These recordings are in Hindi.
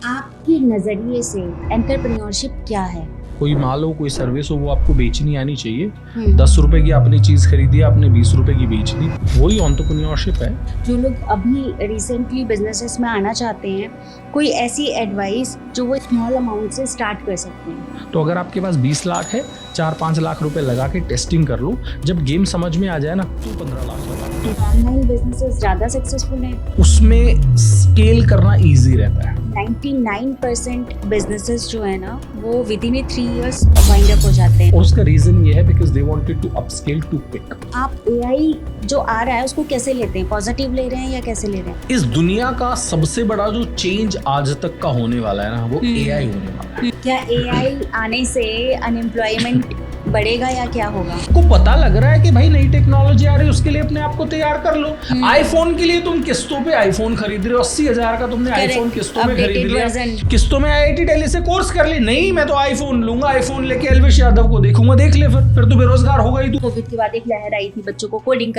आपके नजरिए से एंटरप्रेन्योरशिप क्या है? कोई माल हो, कोई सर्विस हो, वो आपको बेचनी आनी चाहिए। 10 रुपए की आपने चीज खरीदी, आपने 20 रुपए की बेच दी, वही एंटरप्रेन्योरशिप है। जो लोग अभी रिसेंटली बिजनेसेस में आना चाहते हैं, कोई ऐसी एडवाइस जो वो स्मॉल अमाउंट से स्टार्ट कर सकते हैं? तो अगर आपके पास 20 लाख है, 4-5 लाख रुपए लगा के टेस्टिंग कर लो। जब गेम समझ में आ जाए ना तो 15 लाख लगा। ऑनलाइन बिजनेसेस ज़्यादा सक्सेसफुल हैं। उसमें स्केल करना इजी रहता है। 99% बिजनेसेस जो है ना वो within 3 years wind up हो जाते हैं। और उसका रीजन ये है because they wanted to upscale too quick. आप एआई जो आ रहा है उसको कैसे लेते हैं? पॉजिटिव ले रहे हैं या कैसे ले रहे हैं? इस दुनिया का सबसे बड़ा जो चेंज आज तक का होने वाला है ना, वो एआई होने वाला है। क्या एआई आने से अनएम्प्लॉयमेंट बढ़ेगा या क्या होगा? को पता लग रहा है कि भाई नई टेक्नोलॉजी आ रही है, उसके लिए अपने आप को तैयार कर लो। आईफोन के लिए तुम किस्तों पे आईफोन खरीद रहे हो, 80,000 का तुमने आईफोन किस्तों में खरीद लिया, किस्तों में आईआईटी दिल्ली से कोर्स कर ली। नहीं, मैं तो आईफोन लूंगा, आईफोन लेके एल्विश यादव को देखूंगा। देख ले, फिर तो बेरोजगार होगा ही तू। कोविड के बाद एक लहर आई थी, बच्चों को कोडिंग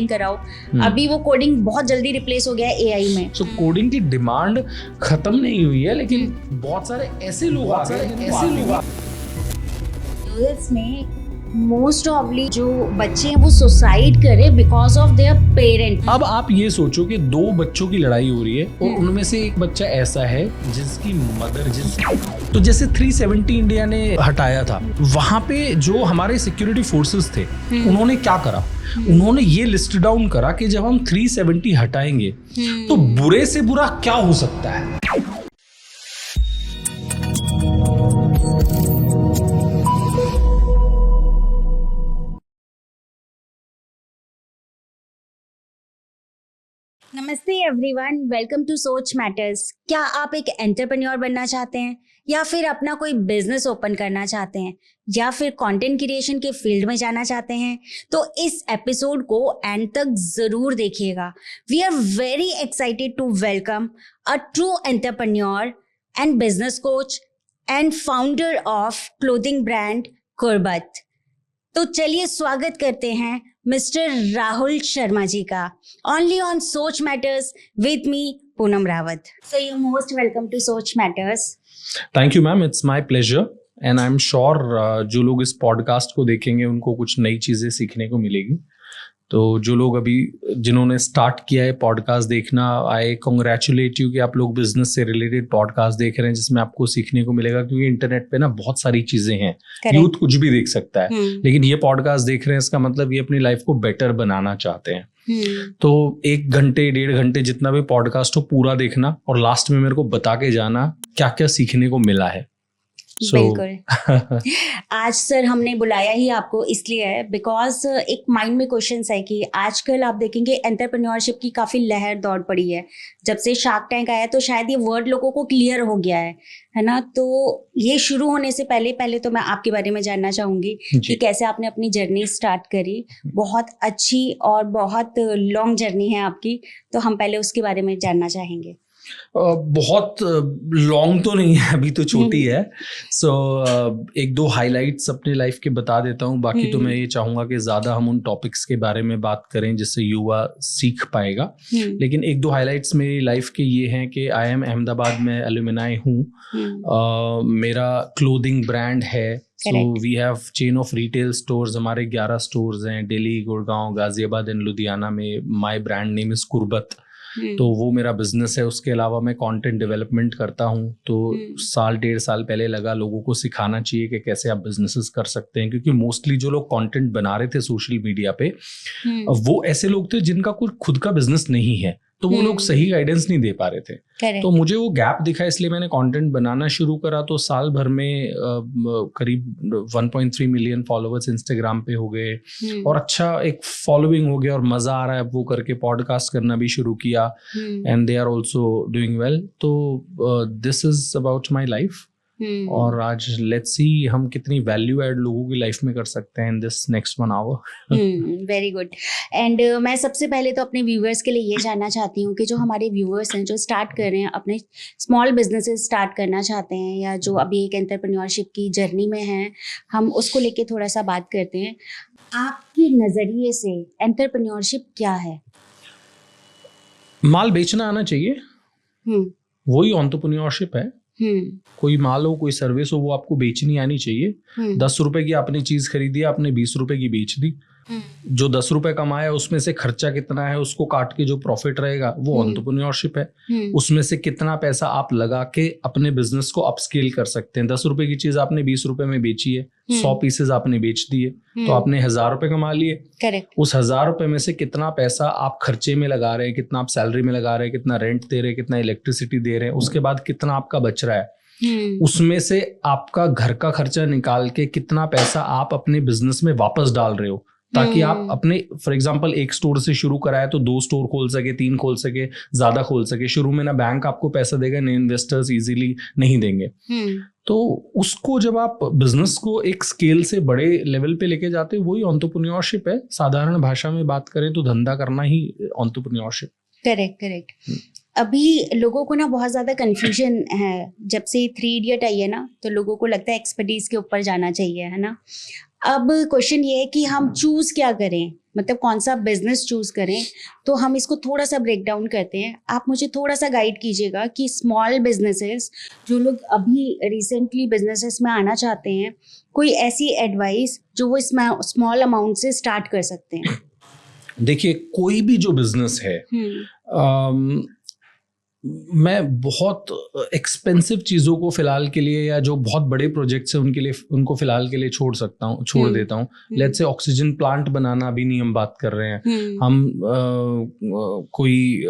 कराओ। अभी वो कोडिंग बहुत जल्दी रिप्लेस हो गया है एआई में। सो कोडिंग की डिमांड खत्म नहीं हुई है, लेकिन बहुत सारे ऐसे लोग आ गए में मोस्ट ऑफली जो बच्चे हैं वो सुसाइड करे बिकॉज ऑफ देयर पेरेंट। अब आप ये सोचो कि 2 बच्चों की लड़ाई हो रही है और उनमें से एक बच्चा ऐसा है जिसकी मदर तो जैसे 370 इंडिया ने हटाया था, वहां पे जो हमारे सिक्योरिटी फोर्सेस थे उन्होंने क्या करा? उन्होंने ये लिस्ट डाउन करा कि जब हम 370 हटाएंगे तो बुरे से बुरा क्या हो सकता है। नमस्ते everyone, welcome to Soch matters. क्या आप एक एंटरप्रेन्योर बनना चाहते हैं या फिर अपना कोई बिजनेस ओपन करना चाहते हैं या फिर कंटेंट क्रिएशन के फील्ड में जाना चाहते हैं तो इस एपिसोड को एंड तक जरूर देखिएगा। We are very excited to welcome a true entrepreneur and business coach and founder of clothing brand Qurbat. तो चलिए स्वागत करते हैं मिस्टर राहुल शर्मा जी का, only on Soch matters with me Poonam Rawat. So you most welcome to Soch matters. Thank you ma'am, it's my pleasure and I am sure जो लोग इस पॉडकास्ट को देखेंगे उनको कुछ नई चीज़ें सीखने को मिलेगी। तो जो लोग अभी जिन्होंने स्टार्ट किया है पॉडकास्ट देखना, आई कॉन्ग्रेचुलेट यू कि आप लोग बिजनेस से रिलेटेड पॉडकास्ट देख रहे हैं जिसमें आपको सीखने को मिलेगा, क्योंकि इंटरनेट पे ना बहुत सारी चीज़ें हैं। यूथ कुछ भी देख सकता है, लेकिन ये पॉडकास्ट देख रहे हैं इसका मतलब ये अपनी लाइफ को बेटर बनाना चाहते हैं। तो 1 घंटे 1.5 घंटे जितना भी पॉडकास्ट हो पूरा देखना और लास्ट में मेरे को बता के जाना क्या क्या सीखने को मिला है। बिल्कुल। आज सर हमने बुलाया ही आपको इसलिए है बिकॉज एक माइंड में क्वेश्चन है कि आजकल आप देखेंगे एंटरप्रेन्योरशिप की काफी लहर दौड़ पड़ी है। जब से शार्क टैंक आया तो शायद ये वर्ड लोगों को क्लियर हो गया है ना? तो ये शुरू होने से पहले तो मैं आपके बारे में जानना चाहूंगी कि कैसे आपने अपनी जर्नी स्टार्ट करी। बहुत अच्छी और बहुत लॉन्ग जर्नी है आपकी, तो हम पहले उसके बारे में जानना चाहेंगे। बहुत लॉन्ग तो नहीं है, अभी तो छोटी है। सो 1-2 हाइलाइट्स अपनी लाइफ के बता देता हूँ। बाकी तो मैं ये चाहूँगा कि ज़्यादा हम उन टॉपिक्स के बारे में बात करें जिससे युवा सीख पाएगा। लेकिन 1-2 हाइलाइट्स मेरी लाइफ के ये हैं कि आई एम अहमदाबाद में एल्यूमिनाई हूँ। मेरा क्लोथिंग ब्रांड है। So we have chain of retail stores, हमारे 11 स्टोर्स हैं दिल्ली, गुड़गांव, गाजियाबाद एंड लुधियाना में। My brand name is Qurbat. तो वो मेरा बिजनेस है। उसके अलावा मैं कंटेंट डेवलपमेंट करता हूँ। तो 1.5 साल पहले लगा लोगों को सिखाना चाहिए कि कैसे आप बिजनेसेस कर सकते हैं, क्योंकि मोस्टली जो लोग कंटेंट बना रहे थे सोशल मीडिया पे वो ऐसे लोग थे जिनका कोई खुद का बिजनेस नहीं है, तो वो लोग सही गाइडेंस नहीं दे पा रहे थे। तो मुझे वो गैप दिखा, इसलिए मैंने कंटेंट बनाना शुरू करा। तो साल भर में करीब 1.3 मिलियन फॉलोअर्स इंस्टाग्राम पे हो गए और अच्छा एक फॉलोइंग हो गया और मजा आ रहा है वो करके। पॉडकास्ट करना भी शुरू किया and they are also doing well. तो this is about my life. और आज लेट्स सी हम कितनी वैल्यू एड लोगों की लाइफ में कर सकते हैं in this next 1 hour. Very good. And मैं सबसे पहले तो अपने व्यूअर्स के लिए ये जानना चाहती हूँ कि जो हमारे व्यूअर्स हैं जो स्टार्ट कर रहे हैं, अपने स्मॉल बिजनेसेस स्टार्ट करना चाहते हैं या जो अभी एक एंटरप्रेन्योरशिप की जर्नी में हैं, हम उसको लेके थोड़ा सा बात करते हैं। आपके नज़रिए से एंटरप्रेन्योरशिप क्या है? माल बेचना आना चाहिए, वही एंटरप्रेन्योरशिप है। कोई माल हो, कोई सर्विस हो, वो आपको बेचनी आनी चाहिए। 10 रुपए की आपने चीज खरीदी, आपने 20 रुपए की बेच दी। जो 10 रुपए कमाया उसमें से खर्चा कितना है उसको काट के जो प्रॉफिट रहेगा वो एंटरप्रेन्योरशिप है। उसमें से कितना पैसा आप लगा के अपने बिजनेस को अपस्केल कर सकते हैं। 10 रुपए की चीज आपने 20 रुपए में बेची है, 100 पीसेज आपने बेच दिए, तो आपने 1000 रुपए कमा लिए। करेक्ट। उस 1000 रुपए में से कितना पैसा आप खर्चे में लगा रहे हैं, कितना आप सैलरी में लगा रहे हैं, कितना रेंट दे रहे हैं, कितना इलेक्ट्रिसिटी दे रहे हैं, उसके बाद कितना आपका बच रहा है, उसमें से आपका घर का खर्चा निकाल के कितना पैसा आप अपने बिजनेस में वापस डाल रहे हो, ताकि आप अपने फॉर एग्जांपल एक स्टोर से शुरू कराए तो 2 स्टोर खोल सके, 3 खोल सके, ज्यादा खोल सके। शुरू में ना बैंक आपको पैसा देगा, ना इन्वेस्टर्स इजीली नहीं देंगे। तो उसको जब आप बिजनेस को एक स्केल से बड़े लेवल पे लेके जाते हो, वही एंटरप्रेन्योरशिप है। साधारण भाषा में बात करें तो धंधा करना ही एंटरप्रेन्योरशिप। करेक्ट। अभी लोगों को ना बहुत ज़्यादा कंफ्यूजन है। जब से 3 इडियट आई है ना, तो लोगों को लगता है एक्सपर्टीज के ऊपर जाना चाहिए, है ना। अब क्वेश्चन ये है कि हम चूज़ क्या करें, मतलब कौन सा बिजनेस चूज़ करें। तो हम इसको थोड़ा सा ब्रेक डाउन करते हैं। आप मुझे थोड़ा सा गाइड कीजिएगा कि स्मॉल बिजनेसेस, जो लोग अभी रिसेंटली बिजनेसेस में आना चाहते हैं, कोई ऐसी एडवाइस जो वो स्मॉल अमाउंट से स्टार्ट कर सकते हैं। देखिए, कोई भी जो बिजनेस है, मैं बहुत एक्सपेंसिव चीज़ों को फिलहाल के लिए, या जो बहुत बड़े प्रोजेक्ट्स हैं उनके लिए, उनको फिलहाल के लिए छोड़ देता हूँ। लेट्स से ऑक्सीजन प्लांट बनाना अभी नहीं हम बात कर रहे हैं। हम कोई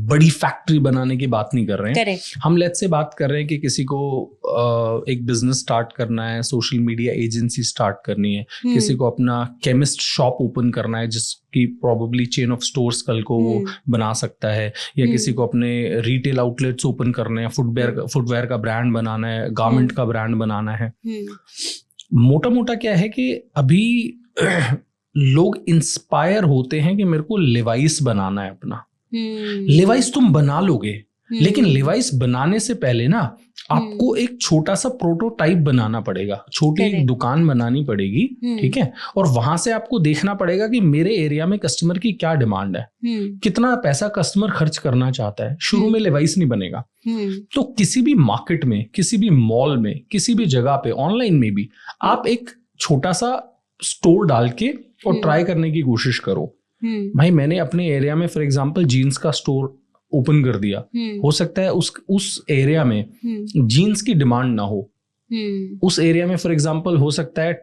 बड़ी फैक्ट्री बनाने की बात नहीं कर रहे हैं। हम लेट्स से बात कर रहे हैं कि किसी को एक बिजनेस स्टार्ट करना है, सोशल मीडिया एजेंसी स्टार्ट करनी है, किसी को अपना केमिस्ट शॉप ओपन करना है जिसकी प्रोबेबली चेन ऑफ स्टोर्स कल को वो बना सकता है, या किसी को अपने रिटेल आउटलेट्स ओपन करने हैं, फुटवेयर का ब्रांड बनाना है, गारमेंट का ब्रांड बनाना है। मोटा मोटा क्या है कि अभी लोग इंस्पायर होते हैं कि मेरे को लिवाइस बनाना है अपना। लिवाइस तुम बना लोगे, लेकिन लिवाइस बनाने से पहले ना आपको एक छोटा सा प्रोटोटाइप बनाना पड़ेगा, छोटी एक दुकान बनानी पड़ेगी, ठीक है। और वहां से आपको देखना पड़ेगा कि मेरे एरिया में कस्टमर की क्या डिमांड है, कितना पैसा कस्टमर खर्च करना चाहता है। शुरू में लिवाइस नहीं बनेगा। तो किसी भी मार्केट में, किसी भी मॉल में, किसी भी जगह पे, ऑनलाइन में भी आप एक छोटा सा स्टोर डाल के और ट्राई करने की कोशिश करो। भाई, मैंने अपने एरिया में फॉर एग्जांपल जीन्स का स्टोर ओपन कर दिया। हो सकता है उस एरिया में जीन्स की डिमांड ना हो। उस एरिया में फॉर एग्जांपल हो सकता है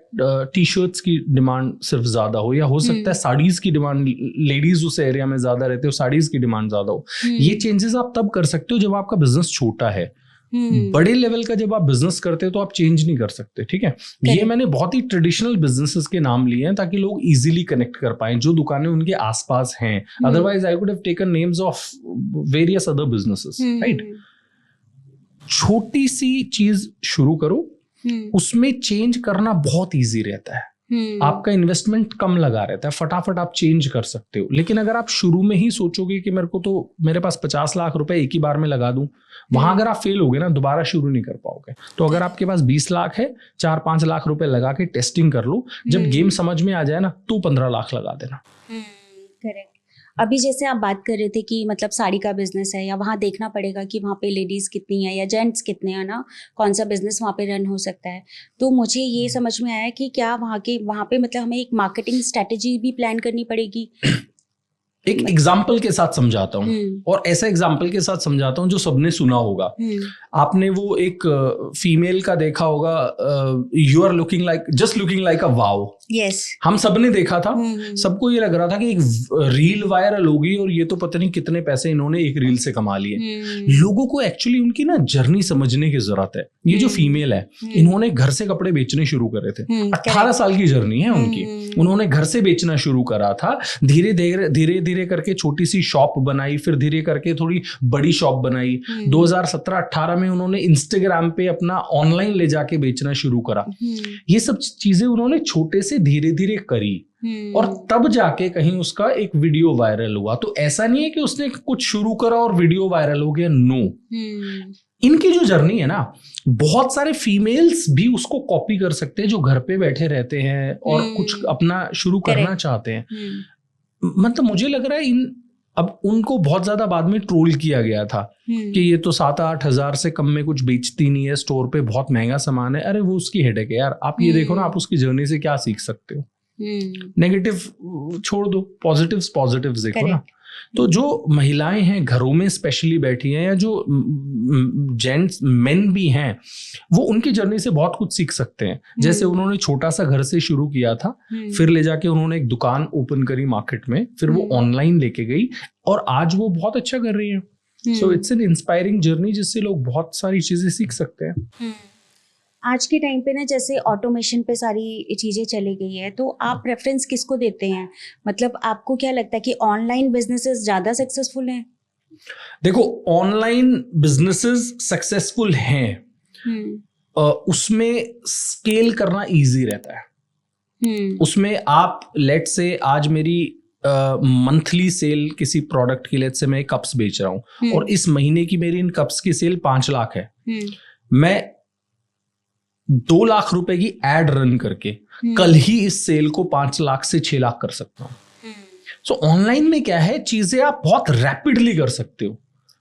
टी शर्ट्स की डिमांड सिर्फ ज्यादा हो, या हो सकता है साड़ीज की डिमांड, लेडीज उस एरिया में ज्यादा रहते हो, साड़ीज की डिमांड ज्यादा हो। ये चेंजेस आप तब कर सकते हो जब आपका बिजनेस छोटा है। बड़े लेवल का जब आप बिजनेस करते हो तो आप चेंज नहीं कर सकते, ठीक है। ये मैंने बहुत ही ट्रेडिशनल बिजनेसेस के नाम लिए हैं ताकि लोग इजीली कनेक्ट कर पाए जो दुकानें उनके आसपास हैं। Otherwise I could have taken names of various other businesses, right. छोटी सी चीज शुरू करो, उसमें चेंज करना बहुत इजी रहता है। आपका इन्वेस्टमेंट कम लगा रहता है, फटाफट आप चेंज कर सकते हो। लेकिन अगर आप शुरू में ही सोचोगे कि मेरे पास 50 लाख रुपए एक ही बार में लगा दूं, वहां अगर आप फेल होगे ना, दोबारा शुरू नहीं कर पाओगे। तो अगर आपके पास 20 लाख है, 4-5 लाख रुपए लगा के टेस्टिंग कर लो। जब गेम समझ में आ जाए ना, तो 15 लाख लगा देना। करेक्ट। अभी जैसे आप बात कर रहे थे कि मतलब साड़ी का बिजनेस है, या वहाँ देखना पड़ेगा कि वहाँ पे लेडीज कितनी है या जेंट्स कितने हैं ना, कौन सा बिजनेस वहाँ पे रन हो सकता है। तो मुझे ये समझ में आया कि क्या वहाँ पे मतलब हमें एक मार्केटिंग स्ट्रेटेजी भी प्लान करनी पड़ेगी। एक एग्जाम्पल के साथ समझाता हूँ, और ऐसा एग्जाम्पल के साथ समझाता हूँ जो सबने सुना होगा। आपने वो एक फीमेल का देखा होगा, you are looking like a wow. Yes, हम सबने देखा था। सबको ये लग रहा था कि एक रील वायरल होगी और ये तो पता नहीं कितने पैसे इन्होंने एक रील से कमा लिए। लोगों को एक्चुअली उनकी ना जर्नी समझने की जरूरत है। ये जो फीमेल है, इन्होंने घर से कपड़े बेचने शुरू करे थे। 18 साल की जर्नी है उनकी। उन्होंने घर से बेचना शुरू करा था, धीरे धीरे करके छोटी सी शॉप बनाई, फिर धीरे करके थोड़ी बड़ी शॉप बनाई। 2017-18 में उन्होंने इंस्टाग्राम पे अपना ऑनलाइन ले जाके बेचना शुरू करा। ये सब चीजें उन्होंने छोटे से धीरे धीरे करी, और तब जाके कहीं उसका एक वीडियो वायरल हुआ। तो ऐसा नहीं है कि उसने कुछ शुरू करा और वीडियो वायरल हो गया, नो। इनकी जो जर्नी है ना, बहुत सारे फीमेल्स भी उसको कॉपी कर सकते हैं जो घर पे बैठे रहते हैं और कुछ अपना शुरू करना चाहते हैं। मतलब मुझे लग रहा है अब उनको बहुत ज्यादा बाद में ट्रोल किया गया था कि ये तो 7-8 हजार से कम में कुछ बेचती नहीं है, स्टोर पे बहुत महंगा सामान है। अरे वो उसकी हेडेक है यार, आप ये देखो ना, आप उसकी जर्नी से क्या सीख सकते हो। नेगेटिव छोड़ दो, पॉजिटिव्स देखो ना। तो जो महिलाएं हैं घरों में स्पेशली बैठी हैं, या जो जेंट्स मेन भी हैं, वो उनकी जर्नी से बहुत कुछ सीख सकते हैं। जैसे उन्होंने छोटा सा घर से शुरू किया था, फिर ले जाके उन्होंने एक दुकान ओपन करी मार्केट में, फिर वो ऑनलाइन लेके गई और आज वो बहुत अच्छा कर रही है। So it's an inspiring journey जिससे लोग बहुत सारी चीजें सीख सकते हैं। आज के टाइम पे ना जैसे ऑटोमेशन पे सारी चीज़ें चली गई है, तो आप प्रेफरेंस किसको देते हैं? मतलब आपको क्या लगता है कि ऑनलाइन बिजनेसेस ज़्यादा सक्सेसफुल हैं? देखो, ऑनलाइन बिजनेसेस सक्सेसफुल हैं, उसमें स्केल करना इजी रहता है। उसमें आप लेट से आज मेरी मंथली सेल किसी प्रोडक्ट की, लेट से मैं कप्स बेच रहा हूँ और इस महीने की मेरी इन कप्स की सेल 5 लाख है, मैं 2 लाख रुपए की एड रन करके कल ही इस सेल को 5 लाख से 6 लाख कर सकता हूं। सो ऑनलाइन में क्या है, चीजें आप बहुत रैपिडली कर सकते हो।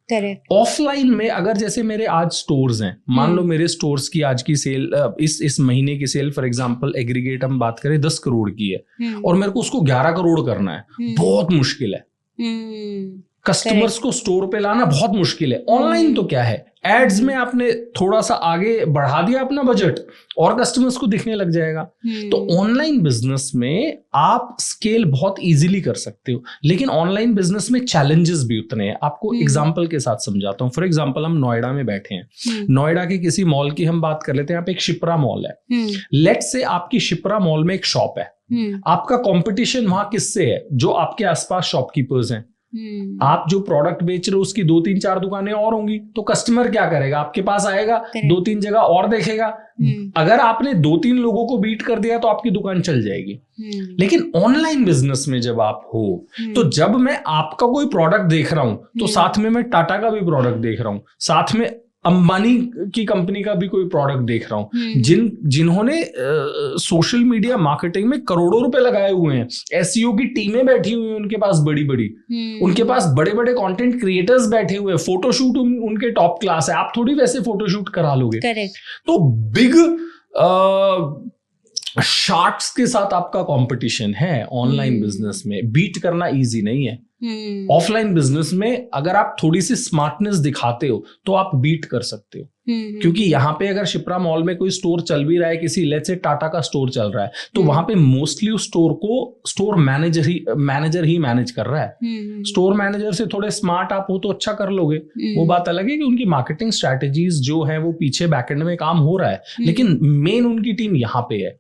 करेक्ट। ऑफलाइन में अगर जैसे मेरे आज स्टोर्स हैं, मान लो मेरे स्टोर्स की आज की सेल, इस महीने की सेल फॉर एग्जांपल एग्रीगेट हम बात करें 10 करोड़ की है और मेरे को उसको 11 करोड़ करना है, बहुत मुश्किल है। कस्टमर्स को स्टोर पे लाना बहुत मुश्किल है। ऑनलाइन तो क्या है, एड्स में आपने थोड़ा सा आगे बढ़ा दिया अपना बजट और कस्टमर्स को दिखने लग जाएगा। तो ऑनलाइन बिजनेस में आप स्केल बहुत इजीली कर सकते हो, लेकिन ऑनलाइन बिजनेस में चैलेंजेस भी उतने हैं। आपको एग्जांपल के साथ समझाता हूँ। फॉर एग्जांपल हम नोएडा में बैठे हैं, नोएडा के किसी मॉल की हम बात कर लेते हैं। यहाँ पे एक शिप्रा मॉल है, लेट्स से आपकी शिप्रा मॉल में एक शॉप है, आपका कॉम्पिटिशन वहां किससे है? जो आपके आसपास शॉपकीपर्स हैं। आप जो प्रोडक्ट बेच रहे हो उसकी 2-3-4 दुकानें और होंगी, तो कस्टमर क्या करेगा? आपके पास आएगा, 2-3 जगह और देखेगा। अगर आपने 2-3 लोगों को बीट कर दिया तो आपकी दुकान चल जाएगी। लेकिन ऑनलाइन बिजनेस में जब आप हो, तो जब मैं आपका कोई प्रोडक्ट देख रहा हूं तो साथ में मैं टाटा का भी प्रोडक्ट देख रहा हूं, साथ में अंबानी की कंपनी का भी कोई प्रोडक्ट देख रहा हूं, जिन्होंने सोशल मीडिया मार्केटिंग में करोड़ों रुपए लगाए हुए हैं। एसईओ की टीमें बैठी हुई हैं उनके पास बड़ी बड़ी, उनके पास बड़े बड़े कंटेंट क्रिएटर्स बैठे हुए हैं, फोटोशूट उनके टॉप क्लास है। आप थोड़ी वैसे फोटोशूट करा लोगे। करेक्ट। तो बिग शार्क्स के साथ आपका कंपटीशन है ऑनलाइन बिजनेस में, बीट करना इजी नहीं है। ऑफलाइन बिजनेस में अगर आप थोड़ी सी स्मार्टनेस दिखाते हो तो आप बीट कर सकते हो, क्योंकि यहाँ पे अगर शिप्रा मॉल में कोई स्टोर चल भी रहा है, किसी लेट्स से टाटा का स्टोर चल रहा है, तो वहां पे मोस्टली उस स्टोर को स्टोर मैनेजर ही मैनेज कर रहा है। स्टोर मैनेजर से थोड़े स्मार्ट आप हो तो अच्छा कर लोगे, वो बात अलग है कि उनकी मार्केटिंग स्ट्रैटेजीज जो है वो पीछे बैकएंड में काम हो रहा है, लेकिन मेन उनकी टीम यहाँ पे है।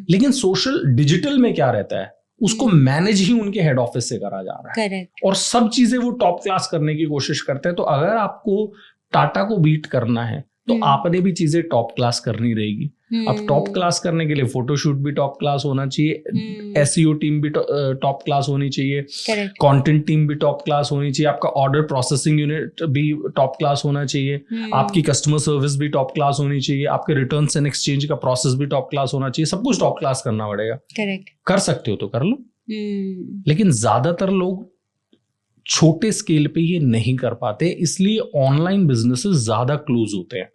लेकिन सोशल डिजिटल में क्या रहता है, उसको मैनेज ही उनके हेड ऑफिस से करा जा रहा है। Correct. और सब चीजें वो टॉप क्लास करने की कोशिश करते हैं। तो अगर आपको टाटा को बीट करना है तो आपने भी चीजें टॉप क्लास करनी रहेगी। अब टॉप क्लास करने के लिए फोटोशूट भी टॉप क्लास होना चाहिए, एसईओ टीम भी टॉप क्लास होनी चाहिए, कंटेंट टीम भी टॉप क्लास होनी चाहिए, आपका ऑर्डर प्रोसेसिंग यूनिट भी टॉप क्लास होना चाहिए, आपकी कस्टमर सर्विस भी टॉप क्लास होनी चाहिए, आपके रिटर्न्स एंड एक्सचेंज का प्रोसेस भी टॉप क्लास होना चाहिए। सब कुछ टॉप क्लास करना पड़ेगा। करेक्ट। कर सकते हो तो कर लो, लेकिन ज्यादातर लोग छोटे स्केल पे ये नहीं कर पाते, इसलिए ऑनलाइन बिजनेसेस ज्यादा क्लोज होते हैं।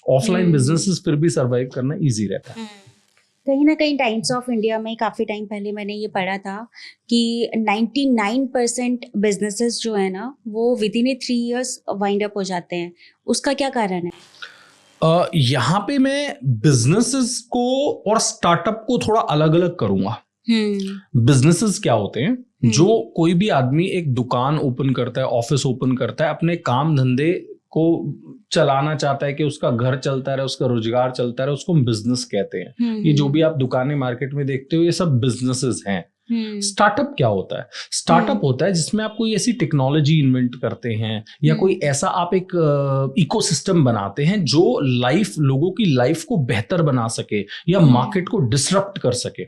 ऑफलाइन बिजनेसेस फिर भी सरवाइव करना इजी रहता है। कहीं ना कहीं टाइम्स ऑफ इंडिया में काफ़ी टाइम पहले मैंने ये पढ़ा था कि 99% बिजनेसेस जो है ना वो within 3 years wind up हो जाते हैं। उसका क्या कारण है? यहाँ पे मैं बिजनेसेस को और स्टार्टअप को थोड़ा अलग अलग करूंगा। बिजनेसेस क्या होते हैं? जो कोई भी आदमी एक दुकान ओपन करता है, ऑफिस ओपन करता है, अपने काम धंधे को चलाना चाहता है कि उसका घर चलता रहे, उसका रोजगार चलता रहे, उसको हम बिजनेस कहते हैं। ये जो भी आप दुकानें मार्केट में देखते हो ये सब बिजनेसेस हैं। स्टार्टअप क्या होता है? स्टार्टअप होता है जिसमें आप कोई ऐसी टेक्नोलॉजी इन्वेंट करते हैं या कोई ऐसा आप एक इकोसिस्टम बनाते हैं जो लोगों की लाइफ को बेहतर बना सके या मार्केट को डिसरप्ट कर सके।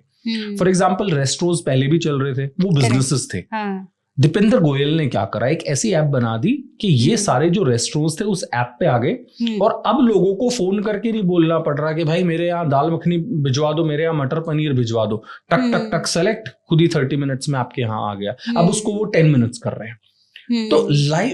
फॉर एग्जाम्पल रेस्टोरेंट्स पहले भी चल रहे थे, वो बिजनेसेस थे। दीपेंद्र गोयल ने क्या करा, एक ऐसी ऐप बना दी कि ये सारे जो रेस्टोरेंट्स थे उस ऐप पे आ गए और अब लोगों को फोन करके नहीं बोलना पड़ रहा कि भाई मेरे यहाँ दाल मखनी भिजवा दो, मेरे यहाँ मटर पनीर भिजवा दो, टक टक टक सेलेक्ट, खुद ही 30 मिनट्स में आपके यहाँ आ गया। अब उसको वो 10 मिनट्स कर रहे हैं। तो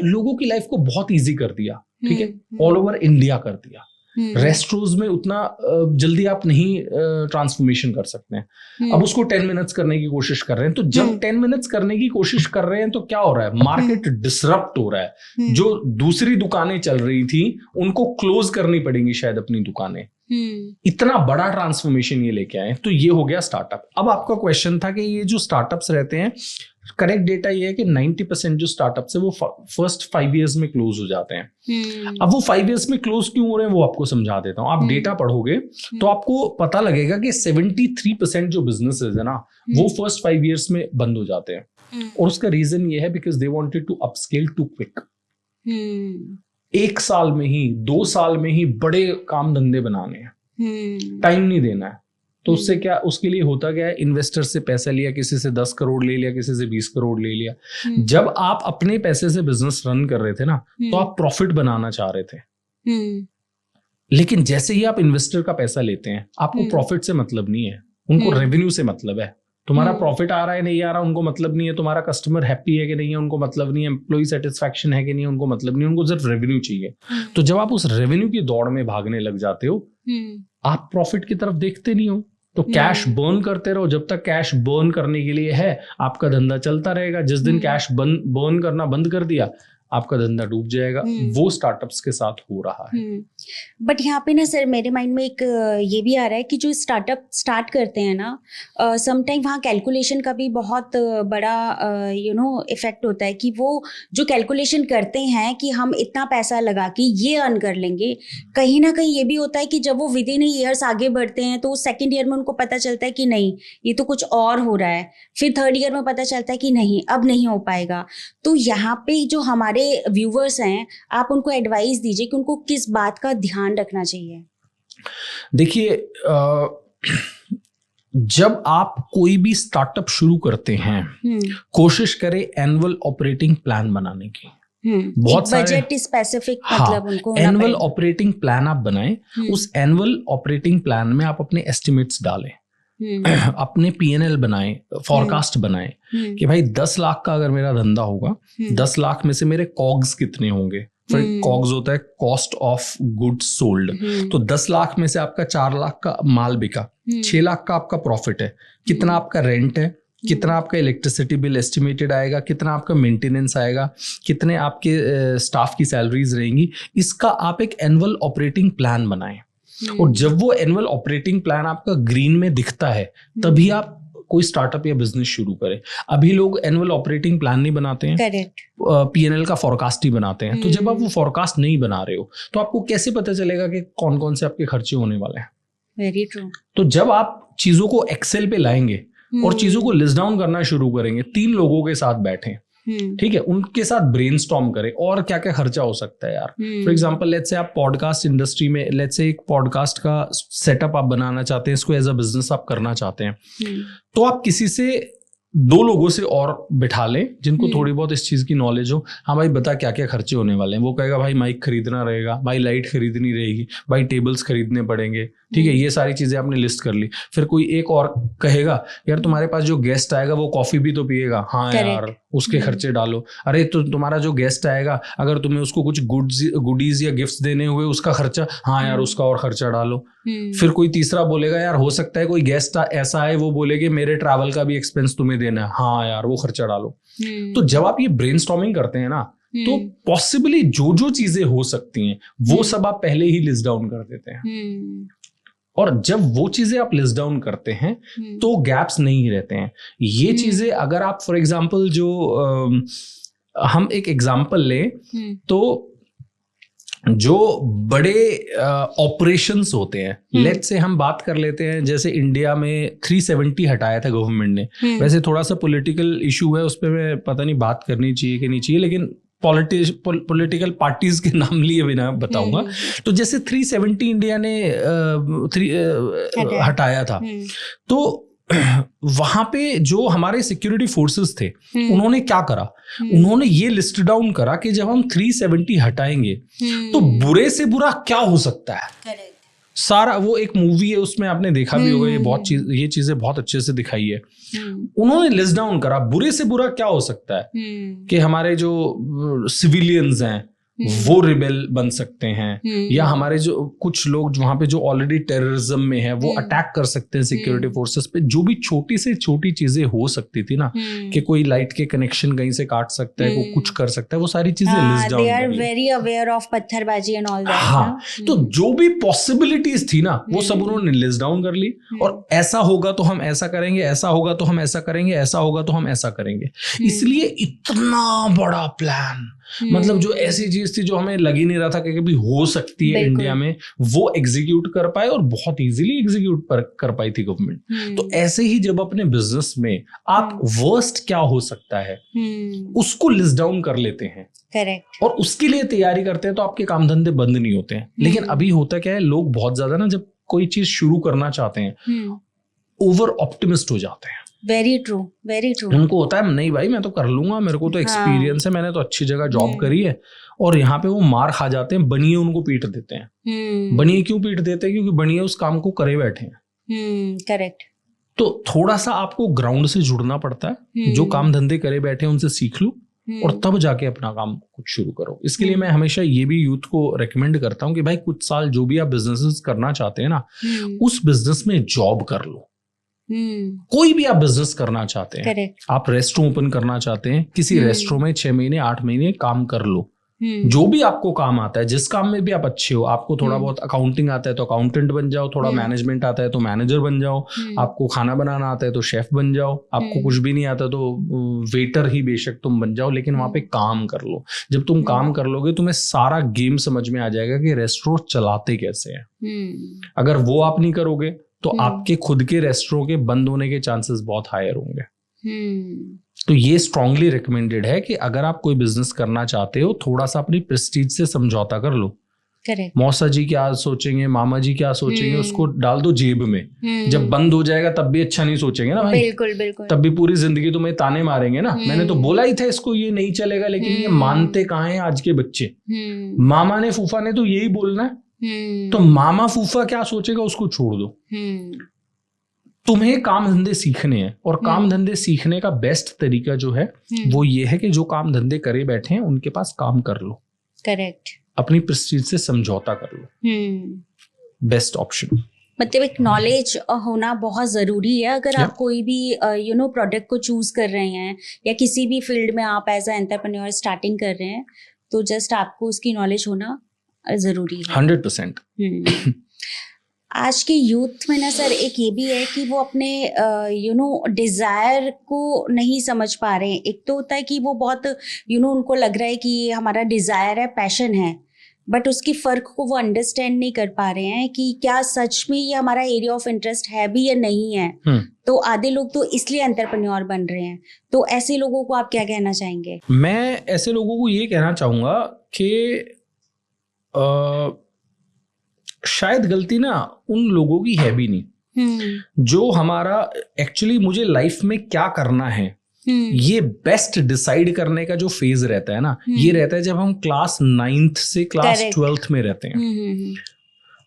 लोगों की लाइफ को बहुत ईजी कर दिया, ठीक है, ऑल ओवर इंडिया कर दिया। रेस्टोरेंट्स में उतना जल्दी आप नहीं ट्रांसफॉर्मेशन कर सकते हैं। अब उसको 10 मिनट्स करने की कोशिश कर रहे हैं। तो जब 10 मिनट्स करने की कोशिश कर रहे हैं तो क्या हो रहा है, मार्केट डिसरप्ट हो रहा है। जो दूसरी दुकानें चल रही थी उनको क्लोज करनी पड़ेंगी शायद अपनी दुकानें। इतना बड़ा ट्रांसफॉर्मेशन ये लेके आए। तो ये हो गया स्टार्टअप। अब आपका क्वेश्चन था कि ये जो स्टार्टअप्स रहते हैं, करेक्ट डेटा ये है कि 90% जो स्टार्टअप्स है वो फर्स्ट 5 इयर्स में क्लोज हो जाते हैं। अब वो 5 इयर्स में क्लोज क्यों हो रहे हैं वो आपको समझा देता हूं। आप डेटा पढ़ोगे तो आपको पता लगेगा कि 73% जो बिजनेसेस है ना वो फर्स्ट 5 इयर्स में बंद हो जाते हैं। और उसका रीजन ये है because they wanted to upscale too quick. 1 साल में ही 2 साल में ही बड़े काम धंधे बनाने हैं, टाइम नहीं देना है। तो उससे क्या, उसके लिए होता क्या है, इन्वेस्टर से पैसा लिया, किसी से 10 करोड़ ले लिया, किसी से 20 करोड़ ले लिया। जब आप अपने पैसे से बिजनेस रन कर रहे थे ना तो आप प्रॉफिट बनाना चाह रहे थे। लेकिन जैसे ही आप इन्वेस्टर का पैसा लेते हैं आपको प्रॉफिट से मतलब नहीं है, उनको रेवेन्यू से मतलब है। तुम्हारा प्रॉफिट आ रहा है नहीं आ रहा उनको मतलब नहीं है, तुम्हारा कस्टमर हैप्पी है कि नहीं है उनको मतलब नहीं है, एम्प्लॉय सेटिस्फैक्शन है कि नहीं उनको मतलब नहीं है, उनको सिर्फ रेवेन्यू चाहिए। तो जब आप उस रेवेन्यू की दौड़ में भागने लग जाते हो आप प्रॉफिट की तरफ देखते नहीं हो। तो कैश बर्न करते रहो। जब तक कैश बर्न करने के लिए है आपका धंधा चलता रहेगा। जिस दिन कैश बर्न करना बंद कर दिया आपका धंधा डूब जाएगा। वो स्टार्टअप्स के साथ हो रहा है। बट यहाँ पे ना सर मेरे माइंड में एक ये भी आ रहा है कि जो स्टार्टअप स्टार्ट करते हैं ना समटाइम वहाँ कैलकुलेशन का भी बहुत बड़ा इफेक्ट होता है कि वो जो कैलकुलेशन करते हैं कि हम इतना पैसा लगा के ये अर्न कर लेंगे, कहीं ना कहीं ये भी होता है कि जब वो विद इन ईयर्स आगे बढ़ते हैं तो सेकेंड ईयर में उनको पता चलता है कि नहीं ये तो कुछ और हो रहा है, फिर थर्ड ईयर में पता चलता है कि नहीं अब नहीं हो पाएगा। तो यहाँ पे जो हमारे व्यूवर्स हैं आप उनको एडवाइस दीजिए कि उनको किस बात का ध्यान रखना चाहिए। देखिए जब आप कोई भी स्टार्टअप शुरू करते हैं कोशिश करें एनुअल ऑपरेटिंग प्लान बनाने की। बहुत बजट स्पेसिफिक मतलब उनको एनुअल ऑपरेटिंग प्लान आप बनाएं। उस एनुअल ऑपरेटिंग प्लान में आप अपने एस्टिमेट्स डालें, अपने P&L बनाएं, फॉरकास्ट बनाएं कि भाई 10 लाख का अगर मेरा धंधा होगा 10 लाख में से मेरे कॉग्स कितने होंगे। फिर कॉग्स होता है कॉस्ट ऑफ गुड्स सोल्ड। तो 10 लाख में से आपका 4 लाख का माल बिका, 6 लाख का आपका प्रॉफिट है, कितना आपका रेंट है, कितना आपका इलेक्ट्रिसिटी बिल एस्टिमेटेड आएगा, कितना आपका मेंटेनेंस आएगा, कितने आपके स्टाफ की सैलरीज रहेंगी। इसका आप एक एनुअल ऑपरेटिंग प्लान बनाएं। और जब वो एनुअल ऑपरेटिंग प्लान आपका ग्रीन में दिखता है तभी आप कोई स्टार्टअप या बिजनेस शुरू करें। अभी लोग एनुअल ऑपरेटिंग प्लान नहीं बनाते हैं, P&L का फॉरकास्ट ही बनाते हैं। तो जब आप वो फॉरकास्ट नहीं बना रहे हो तो आपको कैसे पता चलेगा कि कौन कौन से आपके खर्चे होने वाले हैं। Very true. तो जब आप चीजों को एक्सेल पे लाएंगे और चीजों को लिस्ट डाउन करना शुरू करेंगे, 3 लोगों के साथ बैठे, ठीक है, उनके साथ ब्रेनस्टॉर्म करें और क्या क्या खर्चा हो सकता है यार। फॉर एग्जांपल लेट्स से आप पॉडकास्ट इंडस्ट्री में लेट्स से एक पॉडकास्ट का सेटअप आप बनाना चाहते हैं, इसको एज अ बिजनेस आप करना चाहते हैं, तो आप किसी से 2 लोगों से और बिठा लें जिनको थोड़ी बहुत इस चीज की नॉलेज हो। हाँ भाई बता क्या क्या खर्चे होने वाले हैं। वो कहेगा भाई माइक खरीदना रहेगा, भाई लाइट खरीदनी रहेगी, भाई टेबल्स खरीदने पड़ेंगे, ठीक है, ये सारी चीजें आपने लिस्ट कर ली। फिर कोई एक और कहेगा यार तुम्हारे पास जो गेस्ट आएगा वो कॉफी भी तो पिएगा, हाँ यार उसके खर्चे डालो। अरे तो तुम्हारा जो गेस्ट आएगा अगर तुम्हें उसको कुछ गुडीज या गिफ्ट्स देने हुए उसका खर्चा, हाँ यार उसका और खर्चा डालो। फिर कोई तीसरा बोलेगा यार हो सकता है कोई गेस्ट ऐसा है वो बोलेगे मेरे ट्रैवल का भी एक्सपेंस तुम्हें देना है, हाँ यार वो खर्चा डालो। तो जब आप ये ब्रेनस्टॉर्मिंग करते हैं ना तो पॉसिबली जो जो चीजें हो सकती हैं वो सब आप पहले ही लिस्ट डाउन कर देते हैं। और जब वो चीजें आप लिस्ट डाउन करते हैं तो गैप्स नहीं रहते हैं। ये चीजें अगर आप फॉर एग्जांपल जो हम एक एग्जांपल लें तो जो बड़े ऑपरेशंस होते हैं, लेट्स से हम बात कर लेते हैं जैसे इंडिया में 370 हटाया था गवर्नमेंट ने। वैसे थोड़ा सा पॉलिटिकल इशू है, उस पर मैं पता नहीं बात करनी चाहिए कि नहीं चाहिए, लेकिन पॉलिटिकल पार्टीज के नाम लिए बिना बताऊंगा। तो जैसे 370 इंडिया ने हटाया था, तो वहां पे जो हमारे सिक्योरिटी फोर्सेस थे उन्होंने क्या करा, उन्होंने ये लिस्ट डाउन करा कि जब हम 370 हटाएंगे तो बुरे से बुरा क्या हो सकता है। सारा वो एक मूवी है, उसमें आपने देखा भी होगा, ये चीजें बहुत अच्छे से दिखाई है। उन्होंने लिस्ट डाउन करा बुरे से बुरा क्या हो सकता है कि हमारे जो सिविलियंस हैं वो रिबेल बन सकते हैं, या हमारे जो कुछ लोग वहां पे जो ऑलरेडी टेररिज्म में है वो अटैक कर सकते हैं सिक्योरिटी फोर्सेस पे। जो भी छोटी से छोटी चीजें हो सकती थी ना, कि कोई लाइट के कनेक्शन कहीं से काट सकता है, कोई कुछ कर सकता है, वो सारी चीजें list down, they are very aware of पत्थरबाजी एंड ऑल दैट। हाँ, तो जो भी पॉसिबिलिटीज थी ना वो सब उन्होंने लिस्ट डाउन कर ली, और ऐसा होगा तो हम ऐसा करेंगे, ऐसा होगा तो हम ऐसा करेंगे, ऐसा होगा तो हम ऐसा करेंगे। इसलिए इतना बड़ा प्लान, मतलब जो ऐसी चीज थी जो हमें लग ही नहीं रहा था कि कभी हो सकती है इंडिया में, वो एग्जीक्यूट कर पाए, और बहुत इजीली एग्जीक्यूट कर पाई थी गवर्नमेंट। तो ऐसे ही जब अपने बिजनेस में आप वर्स्ट क्या हो सकता है उसको लिस्ट डाउन कर लेते हैं, करेक्ट, और उसके लिए तैयारी करते हैं, तो आपके काम धंधे बंद नहीं होते हैं। लेकिन अभी होता क्या है, लोग बहुत ज्यादा ना जब कोई चीज शुरू करना चाहते हैं ओवर ऑप्टिमिस्ट हो जाते हैं। Very true, very true. उनको होता है नहीं भाई मैं तो कर लूंगा, मेरे को तो एक्सपीरियंस है, मैंने तो अच्छी जगह जॉब करी है, और यहाँ पे वो मार खा जाते हैं, बनिए उनको पीट देते हैं। बनिए क्यों पीट देते हैं? क्योंकि बनिए उस काम को करे बैठे हैं। करेक्ट। तो थोड़ा सा आपको ग्राउंड से जुड़ना पड़ता है, जो काम धंधे करे बैठे हैं उनसे सीख लो, और तब जाके अपना काम कुछ शुरू करो। इसके लिए मैं हमेशा ये भी यूथ को रेकमेंड करता हूँ कि भाई कुछ साल जो भी आप बिजनेस करना चाहते हैं ना, उस बिजनेस में जॉब कर लो। कोई भी आप बिजनेस करना चाहते हैं, आप रेस्टोरेंट ओपन करना चाहते हैं, किसी रेस्टोरेंट में 6 महीने 8 महीने काम कर लो। जो भी आपको काम आता है, जिस काम में भी आप अच्छे हो, आपको थोड़ा बहुत अकाउंटिंग आता है तो अकाउंटेंट बन जाओ, थोड़ा मैनेजमेंट आता है तो मैनेजर बन जाओ, आपको खाना बनाना आता है तो शेफ बन जाओ, आपको कुछ भी नहीं आता तो वेटर ही बेशक तुम बन जाओ, लेकिन वहां पे काम कर लो। जब तुम काम कर लोगे तुम्हें सारा गेम समझ में आ जाएगा कि रेस्टोरेंट चलाते कैसे हैं। अगर वो आप नहीं करोगे तो आपके खुद के रेस्टोरेंट के बंद होने के चांसेस बहुत हायर होंगे। तो ये स्ट्रांगली रिकमेंडेड है कि अगर आप कोई बिजनेस करना चाहते हो, थोड़ा सा अपनी प्रेस्टीज से समझौता कर लो। करेक्ट। मौसा जी क्या सोचेंगे, मामा जी क्या सोचेंगे, उसको डाल दो जेब में। जब बंद हो जाएगा तब भी अच्छा नहीं सोचेंगे ना भाई। बिल्कुल बिल्कुल। तब भी पूरी जिंदगी तुम्हें ताने मारेंगे ना, मैंने तो बोला ही था इसको ये नहीं चलेगा, लेकिन ये मानते कहाँ हैं आज के बच्चे। मामा ने फूफा ने तो यही बोलना है, तो मामा फूफा क्या सोचेगा उसको छोड़ दो। तुम्हें काम धंधे सीखने हैं, और काम धंधे सीखने का बेस्ट तरीका जो है वो ये है कि जो काम धंधे करे बैठे हैं उनके पास काम कर लो। करेक्ट। अपनी प्रेस्टीज से समझौता कर लो, बेस्ट ऑप्शन। मतलब एक नॉलेज होना बहुत ज़रूरी है अगर आप कोई भी प्रोडक्ट को चूज कर रहे हैं, या किसी भी फील्ड में आप एज ए एंटरप्रेन्योर स्टार्टिंग कर रहे हैं, तो जस्ट आपको उसकी नॉलेज होना जरूरी है। 100%। आज के यूथ में ना सर एक ये भी है कि वो अपने डिज़ायर को नहीं समझ पा रहे हैं। एक तो होता है कि वो बहुत उनको लग रहा है कि ये हमारा डिज़ायर है, पैशन है, बट उसकी फ़र्क को वो अंडरस्टैंड नहीं कर पा रहे हैं कि क्या सच में ये हमारा एरिया ऑफ इंटरेस्ट है भी या नहीं है। तो आधे लोग तो इसलिए एंटरप्रेन्योर बन रहे हैं। तो ऐसे लोगों को आप क्या कहना चाहेंगे? मैं ऐसे लोगों को ये कहना चाहूँगा कि शायद गलती ना उन लोगों की है भी नहीं, जो हमारा एक्चुअली मुझे लाइफ में क्या करना है ये बेस्ट डिसाइड करने का जो फेज रहता है ना, ये रहता है जब हम क्लास 9th से क्लास 12th में रहते हैं।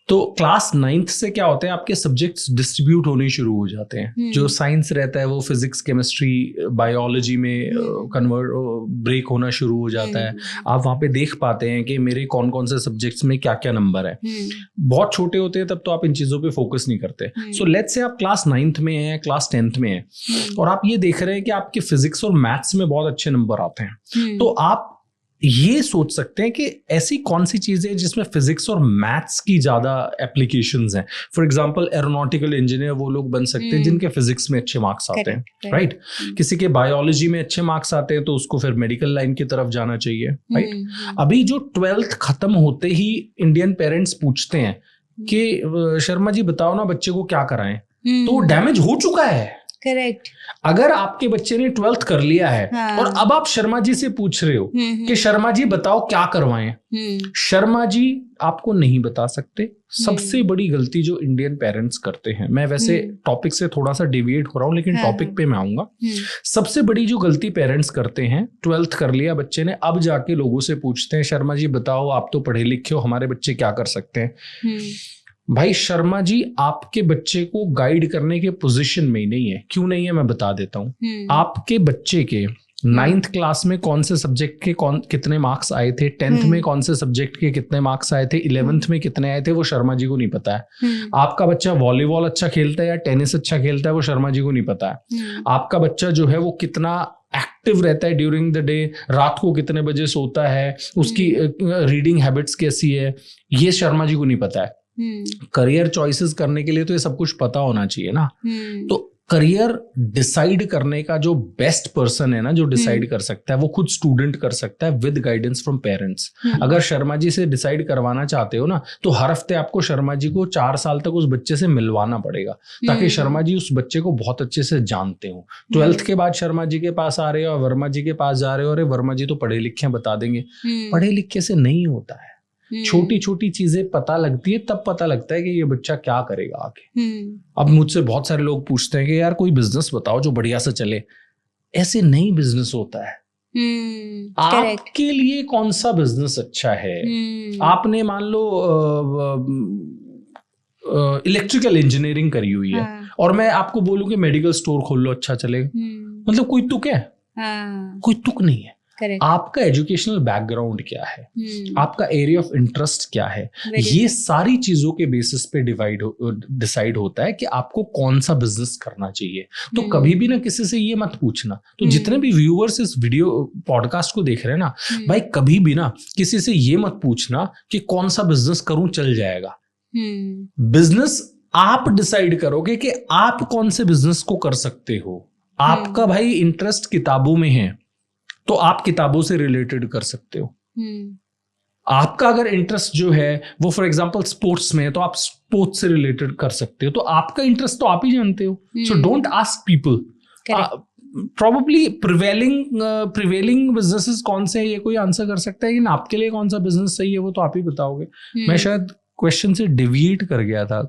तो क्लास 9th से क्या होता है, आपके सब्जेक्ट्स डिस्ट्रीब्यूट होने शुरू हो जाते हैं। जो साइंस रहता है वो फिजिक्स, केमिस्ट्री, बायोलॉजी में कन्वर्ट ब्रेक होना शुरू हो जाता है। आप वहाँ पे देख पाते हैं कि मेरे कौन कौन से सब्जेक्ट्स में क्या क्या नंबर है। बहुत छोटे होते हैं तब तो आप इन चीज़ों पे फोकस नहीं करते। सो लेट्स से आप क्लास 9th में हैं, क्लास 10th में हैं, और आप ये देख रहे हैं कि आपके फिजिक्स और मैथ्स में बहुत अच्छे नंबर आते हैं, तो आप ये सोच सकते हैं कि ऐसी कौन सी चीजें हैं जिसमें फिजिक्स और मैथ्स की ज्यादा एप्लीकेशंस हैं। फॉर एग्जांपल एरोनॉटिकल इंजीनियर वो लोग बन सकते हैं जिनके फिजिक्स में अच्छे मार्क्स आते हैं, राइट। किसी के बायोलॉजी में अच्छे मार्क्स आते हैं तो उसको फिर मेडिकल लाइन की तरफ जाना चाहिए, राइट। अभी जो 12th खत्म होते ही इंडियन पेरेंट्स पूछते हैं कि शर्मा जी बताओ ना बच्चे को क्या कराएं, तो डैमेज हो चुका है। करेक्ट। अगर आपके बच्चे ने 12th कर लिया है, और अब आप शर्मा जी से पूछ रहे हो कि शर्मा जी बताओ क्या करवाएं, शर्मा जी आपको नहीं बता सकते। सबसे बड़ी गलती जो इंडियन पेरेंट्स करते हैं, मैं वैसे टॉपिक से थोड़ा सा डिविएट हो रहा हूं लेकिन टॉपिक पे मैं आऊंगा। सबसे बड़ी जो गलती पेरेंट्स करते हैं, 12th कर लिया बच्चे ने, अब जाके लोगों से पूछते हैं शर्मा जी बताओ आप तो पढ़े लिखे हो, हमारे बच्चे क्या कर सकते हैं। भाई शर्मा जी आपके बच्चे को गाइड करने के पोजीशन में ही नहीं है। क्यों नहीं है मैं बता देता हूँ। आपके बच्चे के 9th क्लास में कौन से सब्जेक्ट के कितने मार्क्स आए थे, 10th में कौन से सब्जेक्ट के कितने मार्क्स आए थे, 11th में कितने आए थे, वो शर्मा जी को नहीं पता है। आपका बच्चा वॉलीबॉल अच्छा खेलता है या टेनिस अच्छा खेलता है, वो शर्मा जी को नहीं पता है। आपका बच्चा जो है वो कितना एक्टिव रहता है ड्यूरिंग द डे, रात को कितने बजे सोता है, उसकी रीडिंग हैबिट्स कैसी है, ये शर्मा जी को नहीं पता है। करियर चॉइसेस करने के लिए तो ये सब कुछ पता होना चाहिए ना। तो करियर डिसाइड करने का जो बेस्ट पर्सन है ना, जो डिसाइड कर सकता है, वो खुद स्टूडेंट कर सकता है विद गाइडेंस फ्रॉम पेरेंट्स। अगर शर्मा जी से डिसाइड करवाना चाहते हो ना, तो हर हफ्ते आपको शर्मा जी को 4 साल तक उस बच्चे से मिलवाना पड़ेगा, ताकि शर्मा जी उस बच्चे को बहुत अच्छे से जानते हो। 12th के बाद शर्मा जी के पास आ रहे हो और वर्मा जी के पास जा रहे हो, अरे वर्मा जी तो पढ़े लिखे बता देंगे। पढ़े लिखे से नहीं होता है। छोटी छोटी चीजें पता लगती है, तब पता लगता है कि ये बच्चा क्या करेगा आगे। अब मुझसे बहुत सारे लोग पूछते हैं कि यार कोई बिजनेस बताओ जो बढ़िया से चले। ऐसे नहीं बिजनेस होता है। आपके लिए कौन सा बिजनेस अच्छा है? आपने मान लो इलेक्ट्रिकल इंजीनियरिंग करी हुई है, और मैं आपको बोलूं कि मेडिकल स्टोर खोल लो, अच्छा चलेगा? मतलब कोई तुक है? कोई तुक नहीं है। आपका एजुकेशनल बैकग्राउंड क्या है, आपका एरिया ऑफ इंटरेस्ट क्या है, ये सारी चीजों के बेसिस पे डिसाइड होता है कि आपको कौन सा बिजनेस करना चाहिए। तो कभी भी ना किसी से ये मत पूछना। तो जितने भी व्यूअर्स इस वीडियो पॉडकास्ट को देख रहे हैं ना भाई, कभी भी ना किसी से ये मत पूछना कि कौन सा बिजनेस करूं चल जाएगा। बिजनेस आप डिसाइड करोगे कि आप कौन से बिजनेस को कर सकते हो। आपका भाई इंटरेस्ट किताबों में है तो आप किताबों से रिलेटेड कर सकते हो। आपका अगर इंटरेस्ट जो है वो फॉर एग्जांपल स्पोर्ट्स में है, तो आप स्पोर्ट्स से रिलेटेड कर सकते हो। तो आपका इंटरेस्ट तो आप ही जानते हो। So don't ask people. Probably prevailing businesses कौन से हैं ये कोई आंसर कर सकता है, लेकिन आपके लिए कौन सा बिजनेस सही है वो तो आप ही बताओगे। मैं शायद क्वेश्चन से डिविएट कर गया था।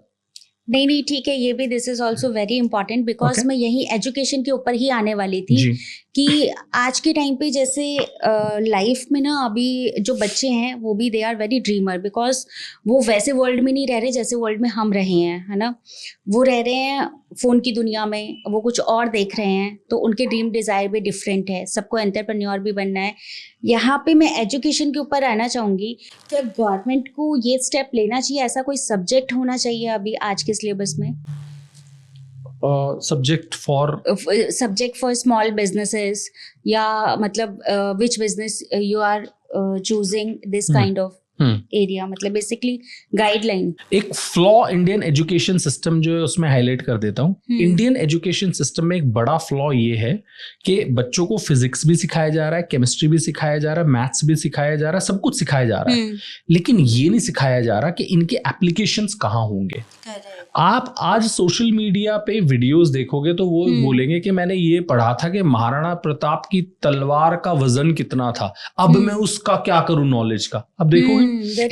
नहीं ठीक है, ये भी this is also very important because मैं यही एजुकेशन के ऊपर ही आने वाली थी कि आज के टाइम पे जैसे लाइफ में ना अभी जो बच्चे हैं वो भी they are very dreamer, because वो वैसे वर्ल्ड में नहीं रह रहे जैसे वर्ल्ड में हम रहे हैं, है ना। वो रह रहे हैं फ़ोन की दुनिया में, वो कुछ और देख रहे हैं, तो उनके ड्रीम डिज़ायर भी डिफरेंट है। सबको एंटरप्रेन्योर भी बनना है। यहाँ पे मैं एजुकेशन के ऊपर आना चाहूँगी। क्या गवर्नमेंट को ये स्टेप लेना चाहिए, ऐसा कोई सब्जेक्ट होना चाहिए अभी आज के सिलेबस में? सब्जेक्ट फॉर स्मॉल बिजनेसेस, या मतलब which business you are choosing this kind of area, मतलब बेसिकली गाइडलाइन। एक फ्लॉ इंडियन एजुकेशन सिस्टम जो है उसमें हाईलाइट कर देता हूँ। इंडियन एजुकेशन सिस्टम में एक बड़ा फ्लॉ ये है कि बच्चों को फिजिक्स भी सिखाया जा रहा है, केमिस्ट्री भी सिखाया जा रहा है, मैथ्स भी सिखाया जा रहा है, सब कुछ सिखाया जा रहा है, लेकिन ये नहीं सिखाया जा रहा कि इनके एप्लीकेशंस कहाँ होंगे। आप आज सोशल मीडिया पे वीडियोस देखोगे तो वो बोलेंगे कि मैंने ये पढ़ा था कि महाराणा प्रताप की तलवार का वजन कितना था, अब मैं उसका क्या करूं नॉलेज का। अब देखोगे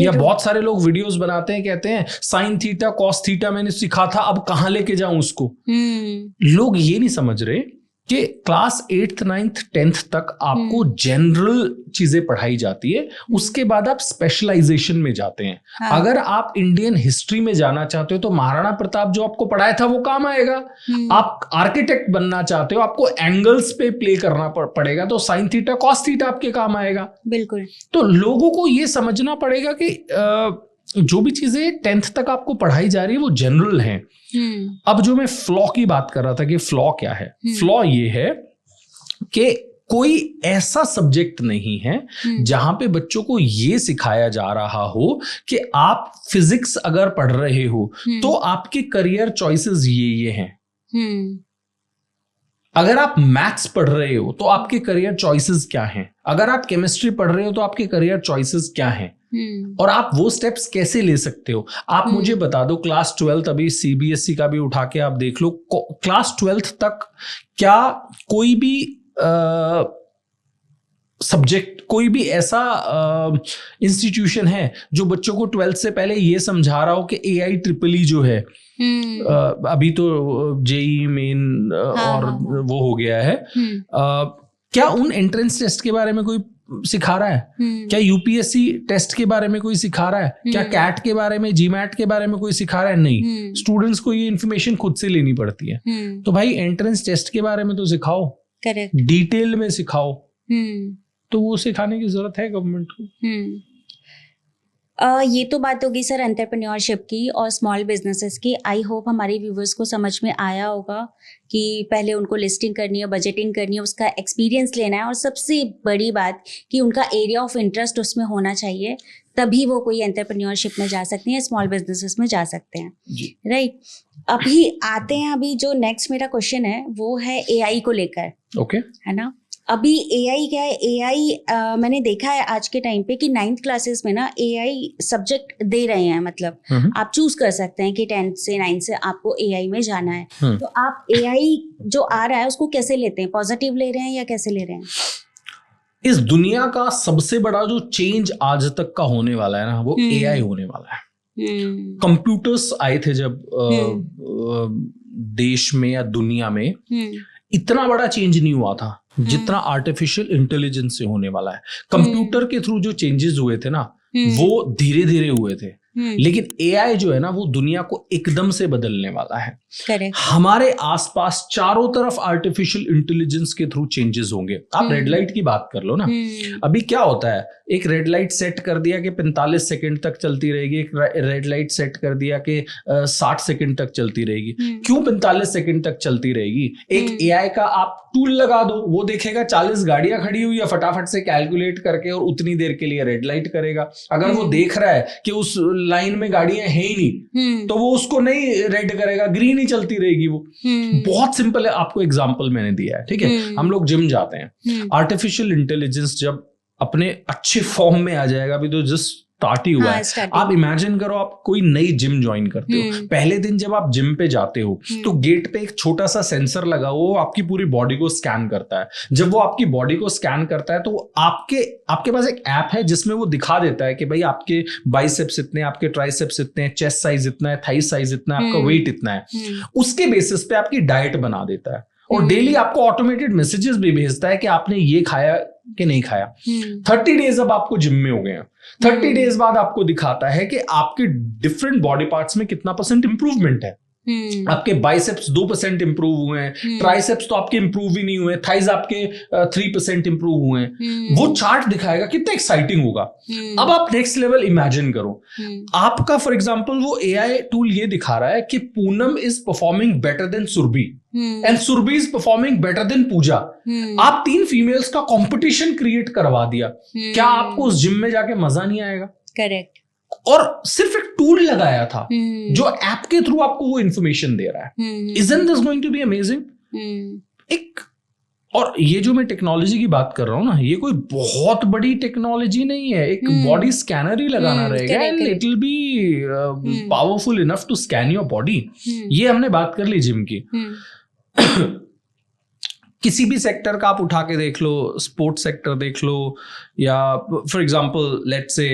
या बहुत सारे लोग वीडियोस बनाते हैं, कहते हैं साइन थीटा कॉस थीटा मैंने सीखा था, अब कहां लेके जाऊं उसको। लोग ये नहीं समझ रहे कि क्लास 8th 9th 10th तक आपको जनरल चीजें पढ़ाई जाती है, उसके बाद आप स्पेशलाइजेशन में जाते हैं। हाँ। अगर आप इंडियन हिस्ट्री में जाना चाहते हो तो महाराणा प्रताप जो आपको पढ़ाया था वो काम आएगा। आप आर्किटेक्ट बनना चाहते हो, आपको एंगल्स पे प्ले करना पड़ेगा, तो साइन थीटा कॉस थीटा आपके काम आएगा। बिल्कुल। तो लोगों को ये समझना पड़ेगा कि जो भी चीजें 10th तक आपको पढ़ाई जा रही है वो जनरल हैं। अब जो मैं फ्लॉ की बात कर रहा था कि फ्लॉ क्या है, फ्लॉ ये है कि कोई ऐसा सब्जेक्ट नहीं है जहां पे बच्चों को ये सिखाया जा रहा हो कि आप फिजिक्स अगर पढ़ रहे हो तो आपके करियर चॉइसेस ये हैं। अगर आप मैथ्स पढ़ रहे हो तो आपके करियर चॉइसेस क्या हैं, अगर आप केमिस्ट्री पढ़ रहे हो तो आपके करियर चॉइसेस क्या हैं, और आप वो स्टेप्स कैसे ले सकते हो। आप मुझे बता दो, क्लास 12th अभी सीबीएसई का भी उठा के आप देख लो, क्लास 12th तक क्या कोई भी सब्जेक्ट, कोई भी ऐसा इंस्टीट्यूशन है जो बच्चों को 12th से पहले ये समझा रहा हो कि AIEEE जो है, अभी तो JEE मेन और वो हो गया है, क्या उन एंट्रेंस टेस्ट के बारे में कोई सिखा रहा है? क्या यूपीएससी टेस्ट के बारे में कोई सिखा रहा है? क्या कैट के बारे में, जीमैट के बारे में कोई सिखा रहा है? नहीं, स्टूडेंट्स को ये इन्फॉर्मेशन खुद से लेनी पड़ती है। तो भाई एंट्रेंस टेस्ट के बारे में तो सिखाओ, करेक्ट, डिटेल में सिखाओ। तो वो सिखाने की जरूरत है गवर्नमेंट को। ये तो बात होगी सर एंटरप्रेन्योरशिप की और स्मॉल बिजनेसेस की। आई होप हमारे व्यूवर्स को समझ में आया होगा कि पहले उनको लिस्टिंग करनी है, बजटिंग करनी है, उसका एक्सपीरियंस लेना है और सबसे बड़ी बात कि उनका एरिया ऑफ इंटरेस्ट उसमें होना चाहिए, तभी वो कोई एंटरप्रेन्योरशिप में जा सकते हैं, स्मॉल बिजनेसेस में जा सकते हैं, राइट। अभी आते हैं, अभी जो नेक्स्ट मेरा क्वेश्चन है वो है एआई को लेकर, ओके, है ना। अभी एआई क्या है, एआई मैंने देखा है आज के टाइम पे कि 9th क्लासेस में ना एआई सब्जेक्ट दे रहे हैं, मतलब आप चूज कर सकते हैं कि 10th से 9th से आपको एआई में जाना है। तो आप एआई जो आ रहा है उसको कैसे लेते हैं, पॉजिटिव ले रहे हैं या कैसे ले रहे हैं? इस दुनिया का सबसे बड़ा जो चेंज आज तक का होने वाला है ना, वो एआई होने वाला है। कंप्यूटर्स आए थे जब देश में या दुनिया में, इतना बड़ा चेंज नहीं हुआ था जितना आर्टिफिशियल इंटेलिजेंस से होने वाला है। कंप्यूटर के थ्रू जो चेंजेस हुए थे ना, वो धीरे धीरे हुए थे, लेकिन एआई जो है ना वो दुनिया को एकदम से बदलने वाला है। Correct. हमारे आसपास चारों तरफ आर्टिफिशियल इंटेलिजेंस के थ्रू चेंजेस होंगे। आप रेड लाइट की बात कर लो ना, अभी क्या होता है, एक रेड लाइट सेट कर दिया कि 45 सेकंड तक चलती रहेगी, एक रेड लाइट सेट कर दिया कि 60 सेकंड तक चलती रहेगी। क्यों 45 सेकंड तक चलती रहेगी? एक एआई का आप टूल लगा दो, वो देखेगा 40 गाड़ियां खड़ी हुई है, फटाफट से कैलकुलेट करके और उतनी देर के लिए रेड लाइट करेगा। अगर वो देख रहा है कि उस लाइन में गाड़ियां है ही नहीं, तो वो उसको नहीं रेड करेगा, ग्रीन ही चलती रहेगी वो। बहुत सिंपल है, आपको एग्जांपल मैंने दिया है, ठीक है। हम लोग जिम जाते हैं, आर्टिफिशियल इंटेलिजेंस जब अपने अच्छे फॉर्म में आ जाएगा, अभी तो जस्ट स्टार्ट ही हुआ है। आप इमेजिन करो, आप कोई नई जिम ज्वाइन करते हो, पहले दिन जब आप जिम पे जाते हो तो गेट पे एक छोटा सा सेंसर लगा हुआ, वो आपकी पूरी बॉडी को स्कैन करता है। जब वो आपकी बॉडी को स्कैन करता है तो आपके पास एक ऐप है जिसमें वो दिखा देता है कि भाई आपके बाइसेप्स इतने, आपके ट्राइसेप्स इतने, चेस्ट साइज इतना है, थाई साइज इतना है, आपका वेट इतना है। उसके बेसिस पे आपकी डाइट बना देता है और डेली आपको ऑटोमेटेड मैसेजेस भी भेजता है कि आपने ये खाया कि नहीं खाया। 30 डेज अब आपको जिम में हो गए हैं, 30 डेज बाद आपको दिखाता है कि आपके डिफरेंट बॉडी पार्ट्स में कितना % इंप्रूवमेंट है। आपके बाइसेप्स 2% इंप्रूव हुए हैं, ट्राइसेप्स तो आपके इंप्रूव ही नहीं हुए, थाइज आपके 3% इंप्रूव हुए हैं। वो चार्ट दिखाएगा, कितना एक्साइटिंग होगा। अब आप नेक्स्ट लेवल इमेजिन करो, आपका फॉर एग्जांपल वो एआई टूल ये दिखा रहा है कि Poonam is performing better than Surabhi and Surabhi is performing better than Pooja. आप 3 फीमेल्स का कंपटीशन क्रिएट करवा दिया, क्या आपको उस जिम में जाके मजा नहीं आएगा? करेक्ट। और सिर्फ एक टूल लगाया था जो ऐप के थ्रू आपको वो इंफॉर्मेशन दे रहा है। Isn't this going to be amazing? एक और ये जो मैं टेक्नोलॉजी की बात कर रहा हूँ ना, ये कोई बहुत बड़ी टेक्नोलॉजी नहीं है, एक बॉडी स्कैनर ही लगाना रहेगा and it will be powerful enough to scan your body. ये हमने बात कर ली जिम की। किसी भी सेक्टर का आप उठा के देख लो, स्पोर्ट्स सेक्टर देख लो, या for example let's say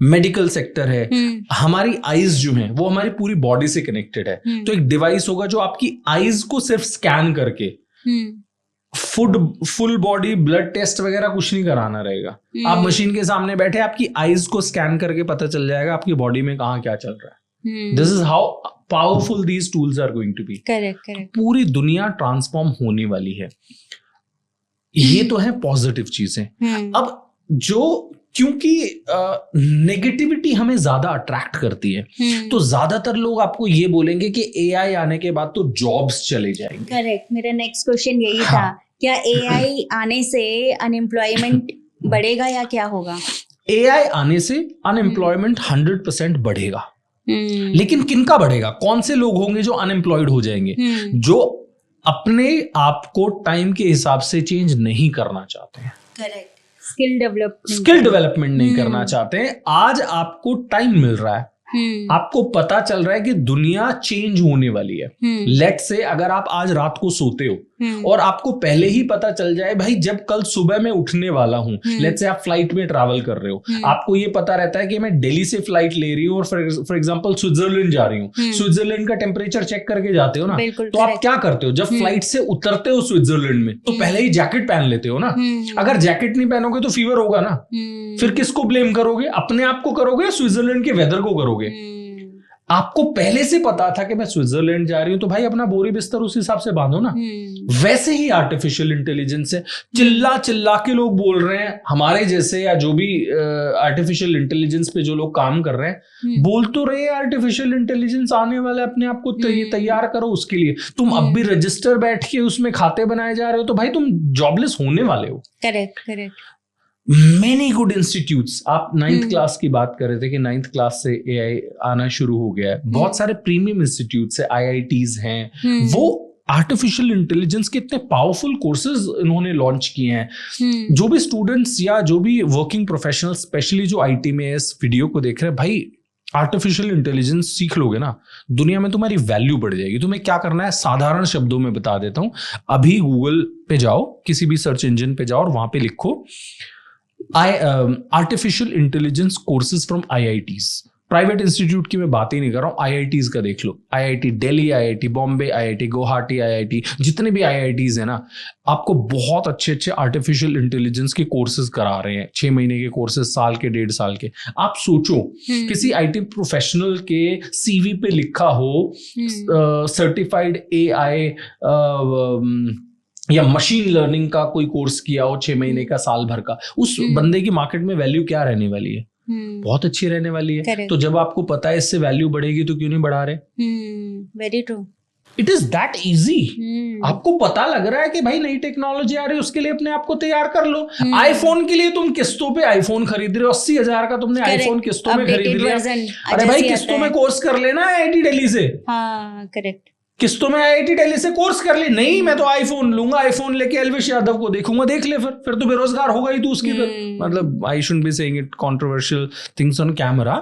medical sector है। हमारी आईज जो है वो हमारी पूरी बॉडी से कनेक्टेड है। तो एक डिवाइस होगा जो आपकी आईज को सिर्फ स्कैन करके फुल बॉडी ब्लड टेस्ट वगैरह कुछ नहीं कराना रहेगा। आप मशीन के सामने बैठे, आपकी आईज को स्कैन करके पता चल जाएगा आपकी बॉडी में कहाँ क्या चल रहा है। This is how powerful these tools are going to be. Correct. पूरी दुनिया ट्रांसफॉर्म होने वाली है। ये तो है पॉजिटिव चीजें। अब जो क्योंकि नेगेटिविटी हमें ज्यादा अट्रैक्ट करती है, तो ज्यादातर लोग आपको ये बोलेंगे कि एआई आने के बाद तो जॉब्स चले जाएंगे। करेक्ट, मेरा नेक्स्ट क्वेश्चन यही था, क्या एआई आने से अनएम्प्लॉयमेंट बढ़ेगा या क्या होगा? एआई आने से अनएम्प्लॉयमेंट 100% बढ़ेगा। लेकिन किनका बढ़ेगा? कौन से लोग होंगे जो अनएम्प्लॉयड हो जाएंगे? जो अपने आप को टाइम के हिसाब से चेंज नहीं करना चाहते हैं। करेक्ट। स्किल डेवलपमेंट नहीं करना चाहते हैं। आज आपको टाइम मिल रहा है, आपको पता चल रहा है कि दुनिया चेंज होने वाली है। लेट्स से अगर आप आज रात को सोते हो और आपको पहले ही पता चल जाए भाई जब कल सुबह मैं उठने वाला हूं, लेट्स से आप फ्लाइट में ट्रैवल कर रहे हो, आपको ये पता रहता है कि मैं दिल्ली से फ्लाइट ले रही हूँ और फॉर एग्जांपल स्विट्जरलैंड जा रही हूँ, स्विट्जरलैंड का टेम्परेचर चेक करके जाते हो ना, तो आप क्या करते हो जब फ्लाइट से उतरते हो स्विट्जरलैंड में, तो पहले ही जैकेट पहन लेते हो ना। अगर जैकेट नहीं पहनोगे तो फीवर होगा ना, फिर किसको ब्लेम करोगे, अपने आप को करोगे या स्विट्जरलैंड के वेदर को करोगे? आपको पहले से पता था कि मैं स्विट्जरलैंड जा रही हूं, तो भाई अपना बोरी बिस्तर उस हिसाब से बांधो ना। वैसे ही आर्टिफिशियल इंटेलिजेंस है, चिल्ला चिल्ला के लोग बोल रहे हैं हमारे जैसे, या जो भी आर्टिफिशियल इंटेलिजेंस पे जो लोग काम कर रहे हैं, बोल तो रहे आर्टिफिशियल इंटेलिजेंस आने वाला है, अपने आप को तैयार करो उसके लिए। तुम अब भी रजिस्टर बैठ के उसमें खाते बनाए जा रहे हो, तो भाई तुम जॉबलेस होने वाले हो। करेक्ट। Many good institutes, आप 9th क्लास की बात कर रहे थे कि 9th क्लास से AI आना शुरू हो गया है। बहुत सारे प्रीमियम इंस्टीट्यूट्स है, IITs हैं, वो आर्टिफिशियल इंटेलिजेंस के इतने पावरफुल कोर्सेज इन्होंने लॉन्च किए हैं। जो भी स्टूडेंट्स या जो भी वर्किंग प्रोफेशनल, स्पेशली जो IT में इस वीडियो को देख रहे हैं, भाई आर्टिफिशियल इंटेलिजेंस सीख लोगे ना, दुनिया में तुम्हारी वैल्यू बढ़ जाएगी। तुम्हें क्या करना है, साधारण शब्दों में बता देता हूं। अभी गूगल पे जाओ, किसी भी सर्च इंजन पे जाओ और वहां पे लिखो artificial intelligence courses from IITs। Private institute की मैं बात ही नहीं कर रहा हूं, IITs का देख लो। IIT Delhi, IIT Bombay, IIT Guwahati, IIT जितने भी IITs है ना, आपको बहुत अच्छे आर्टिफिशियल इंटेलिजेंस के कोर्सेज करा रहे हैं। 6 महीने के कोर्सेज, साल के, 1.5 साल के। आप सोचो किसी IT प्रोफेशनल के CV पे लिखा हो सर्टिफाइड AI या मशीन लर्निंग का कोई कोर्स किया हो 6 महीने का, साल भर का, उस बंदे की मार्केट में वैल्यू क्या रहने वाली है? बहुत अच्छी रहने वाली है। तो जब आपको पता है इससे वैल्यू बढ़ेगी तो क्यों नहीं बढ़ा रहे? Very true. It is that easy. आपको पता लग रहा है कि भाई नई टेक्नोलॉजी आ रही है, उसके लिए अपने आप को तैयार कर लो। आईफोन के लिए तुम किस्तों पे आईफोन खरीद रहे हो, 80,000 का तुमने आईफोन किस्तों में खरीद लिया। अरे भाई किस्तों में कोर्स कर लेना IIT दिल्ली से। हाँ करेक्ट। किस्तों में IIT दिल्ली से कोर्स कर ले। नहीं मैं तो आईफोन लूंगा, आईफोन लेके एल्विश यादव को देखूंगा, देख ले फिर तो बेरोजगार होगा ही तू उसकी। मतलब I shouldn't be saying it controversial things on camera,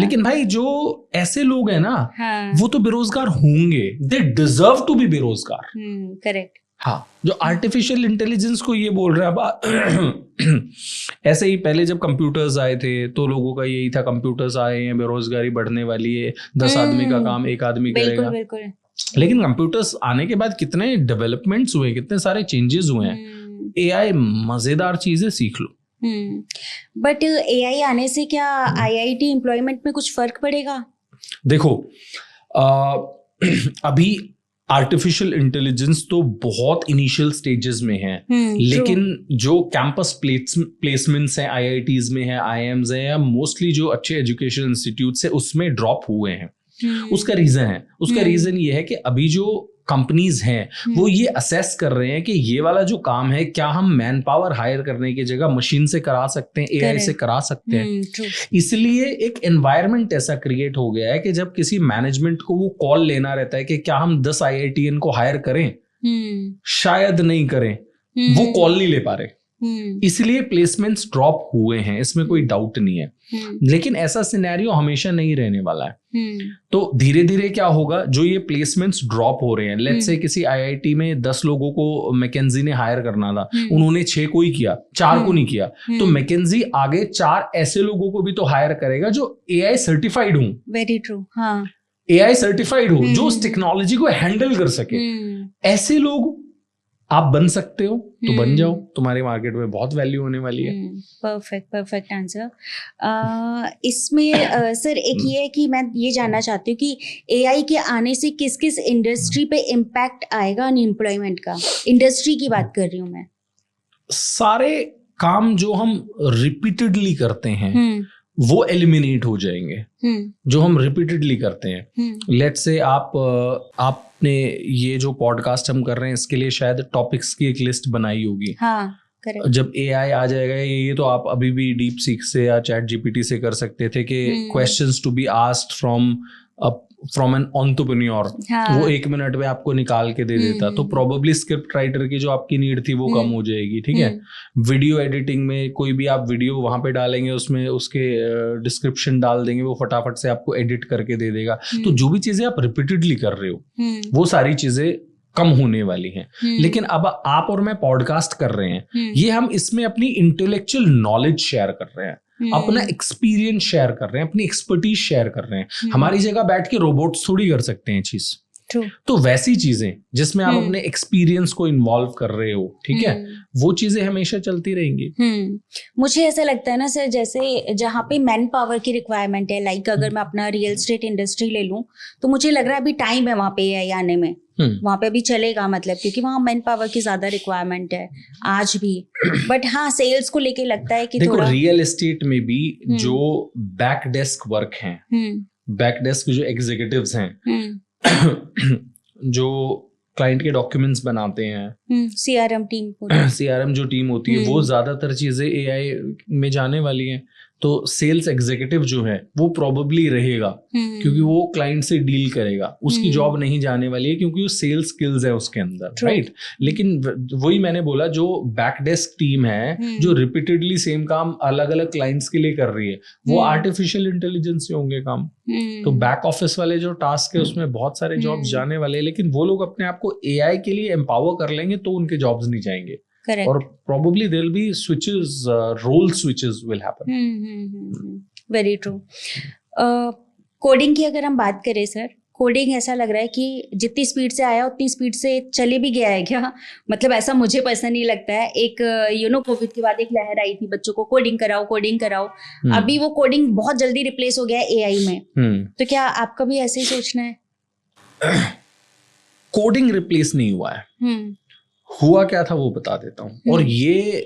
लेकिन भाई जो ऐसे लोग हैं ना, वो तो बेरोजगार होंगे, दे डिजर्व टू बी बेरोजगार। करेक्ट। हाँ, जो आर्टिफिशियल इंटेलिजेंस को ये बोल रहे हैं ऐसे ही पहले जब कंप्यूटर्स आए थे तो लोगों का यही था, कंप्यूटर्स आए हैं, बेरोजगारी बढ़ने वाली है, 10 आदमी का काम 1 आदमी करेगा। बिल्कुल। लेकिन कंप्यूटर्स आने के बाद कितने डेवलपमेंट्स हुए, कितने सारे चेंजेस हुए हैं। AI मजेदार चीजें सीख लो। बट AI आने से क्या IIT एम्प्लॉयमेंट में कुछ फर्क पड़ेगा? देखो अभी आर्टिफिशियल इंटेलिजेंस तो बहुत इनिशियल स्टेजेस में है, लेकिन जो कैंपस प्लेसमेंट्स हैं IITs में है, IIMs हैं, या मोस्टली जो अच्छे एजुकेशन इंस्टीट्यूट्स है उसमें ड्रॉप हुए हैं। उसका रीजन ये है कि अभी जो कंपनीज हैं वो ये असेस कर रहे हैं कि ये वाला जो काम है, क्या हम मैन पावर हायर करने की जगह मशीन से करा सकते हैं, AI से करा सकते हैं। इसलिए एक एनवायरनमेंट ऐसा क्रिएट हो गया है कि जब किसी मैनेजमेंट को वो कॉल लेना रहता है कि क्या हम 10 IITian को हायर करें, शायद नहीं करें, वो कॉल नहीं ले पा रहे। इसलिए प्लेसमेंट्स ड्रॉप हुए हैं, इसमें कोई डाउट नहीं है। लेकिन ऐसा सिनेरियो हमेशा नहीं रहने वाला है। तो धीरे धीरे क्या होगा, जो ये प्लेसमेंट्स ड्रॉप हो रहे हैं, लेट्स से किसी IIT में 10 लोगों को मैकेंजी ने हायर करना था, उन्होंने 6 को ही किया, 4 को नहीं किया, तो मैकेंजी आगे 4 ऐसे लोगों को भी तो हायर करेगा जो AI सर्टिफाइड हो। Very true. हाँ, AI सर्टिफाइड हो, जो उस टेक्नोलॉजी को हैंडल कर सके। ऐसे लोग आप बन सकते हो तो बन जाओ, तुम्हारे मार्केट में बहुत वैल्यू होने वाली है। Perfect answer. इसमें सर एक ये है कि मैं ये जानना चाहती हूँ कि AI के आने से किस किस इंडस्ट्री पे इम्पैक्ट आएगा अनएम्प्लॉयमेंट का? इंडस्ट्री की बात कर रही हूँ मैं। सारे काम जो हम रिपीटेडली करते हैं वो एलिमिनेट हो जाएंगे, जो हम रिपीटेडली करते हैं। लेट्स से आपने ये जो पॉडकास्ट हम कर रहे हैं इसके लिए शायद टॉपिक्स की एक लिस्ट बनाई होगी। हाँ, जब AI आ जाएगा, ये तो आप अभी भी डीप सीक से या चैट GPT से कर सकते थे कि questions to be asked from an entrepreneur, वो 1 मिनट में आपको निकाल के दे देता। तो प्रोबेबली स्क्रिप्ट राइटर की जो आपकी नीड थी वो कम हो जाएगी। ठीक है, वीडियो एडिटिंग में कोई भी आप वीडियो वहां पे डालेंगे, उसमें उसके डिस्क्रिप्शन डाल देंगे, वो फटाफट से आपको एडिट करके दे देगा। तो जो भी चीजें आप रिपीटेडली कर रहे हो वो सारी चीजें कम होने वाली हैं। लेकिन अब आप और मैं पॉडकास्ट कर रहे हैं, ये हम इसमें अपनी इंटेलेक्चुअल नॉलेज शेयर कर रहे हैं, अपना एक्सपीरियंस शेयर कर रहे हैं, अपनी एक्सपर्टीज शेयर कर रहे हैं। हमारी जगह बैठ के रोबोट्स थोड़ी कर सकते हैं चीज। तो वैसी चीजें जिसमें आप अपने एक्सपीरियंस को इन्वॉल्व कर रहे हो, ठीक है, वो चीजें हमेशा चलती रहेंगी। मुझे ऐसा लगता है ना सर, जैसे जहाँ पे मैन पावर की रिक्वायरमेंट है, लाइक अगर मैं अपना रियल एस्टेट इंडस्ट्री ले लूं, तो मुझे लग रहा है अभी टाइम है वहाँ पे AI आने में, वहाँ पे भी चलेगा, मतलब क्योंकि वहाँ मैन पावर की ज्यादा रिक्वायरमेंट है आज भी। बट हाँ, सेल्स को लेके लगता है कि देखो, थोड़ा रियल एस्टेट में भी जो बैक डेस्क वर्क हैं, बैक डेस्क जो एग्जीक्यूटिव्स हैं, जो क्लाइंट के डॉक्यूमेंट्स बनाते हैं, सीआरएम जो टीम होती है, वो ज्यादातर चीजें AI में जाने वाली हैं। तो सेल्स एग्जीक्यूटिव जो है वो प्रोबेबली रहेगा, क्योंकि वो क्लाइंट से डील करेगा, उसकी जॉब नहीं जाने वाली है, क्योंकि वो सेल्स स्किल्स है उसके अंदर, राइट। लेकिन वही मैंने बोला, जो बैक डेस्क टीम है, जो रिपीटेडली सेम काम अलग अलग क्लाइंट्स के लिए कर रही है, वो आर्टिफिशियल इंटेलिजेंस से होंगे काम। तो बैक ऑफिस वाले जो टास्क है उसमें बहुत सारे जॉब्स जाने वाले हैं, लेकिन वो लोग अपने आप को AI के लिए एम्पावर कर लेंगे तो उनके जॉब्स नहीं जाएंगे। Correct. और probably there'll be switches, role switches will happen. Very true. Coding की अगर हम बात करें सर, कोडिंग ऐसा लग रहा है कि जितनी स्पीड से आया उतनी स्पीड से चले भी गया है क्या? मतलब ऐसा मुझे पर्सनली लगता है। एक कोविड के बाद एक लहर आई थी, बच्चों को कोडिंग कराओ। अभी वो कोडिंग बहुत जल्दी रिप्लेस हो गया है AI में। तो क्या आपका भी ऐसे ही सोचना है? कोडिंग रिप्लेस नहीं हुआ है। हुआ क्या था वो बता देता हूँ। और ये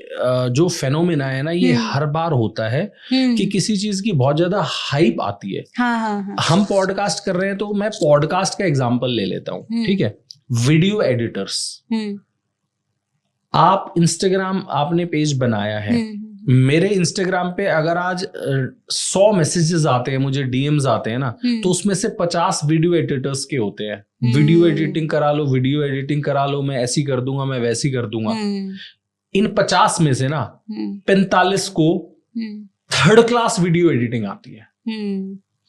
जो फेनोमेना है ना, ये हर बार होता है कि किसी चीज की बहुत ज्यादा हाइप आती है। हाँ. हम पॉडकास्ट कर रहे हैं तो मैं पॉडकास्ट का एग्जांपल ले लेता हूँ, ठीक है। वीडियो एडिटर्स, आप इंस्टाग्राम आपने पेज बनाया है, मेरे इंस्टाग्राम पे अगर आज 100 मैसेजेस आते हैं, मुझे DMs आते हैं ना, तो उसमें से 50 वीडियो एडिटर्स के होते हैं। वीडियो एडिटिंग करा लो, मैं ऐसी कर दूंगा, मैं वैसी कर दूंगा। इन 50 में से ना 45 को थर्ड क्लास वीडियो एडिटिंग आती है।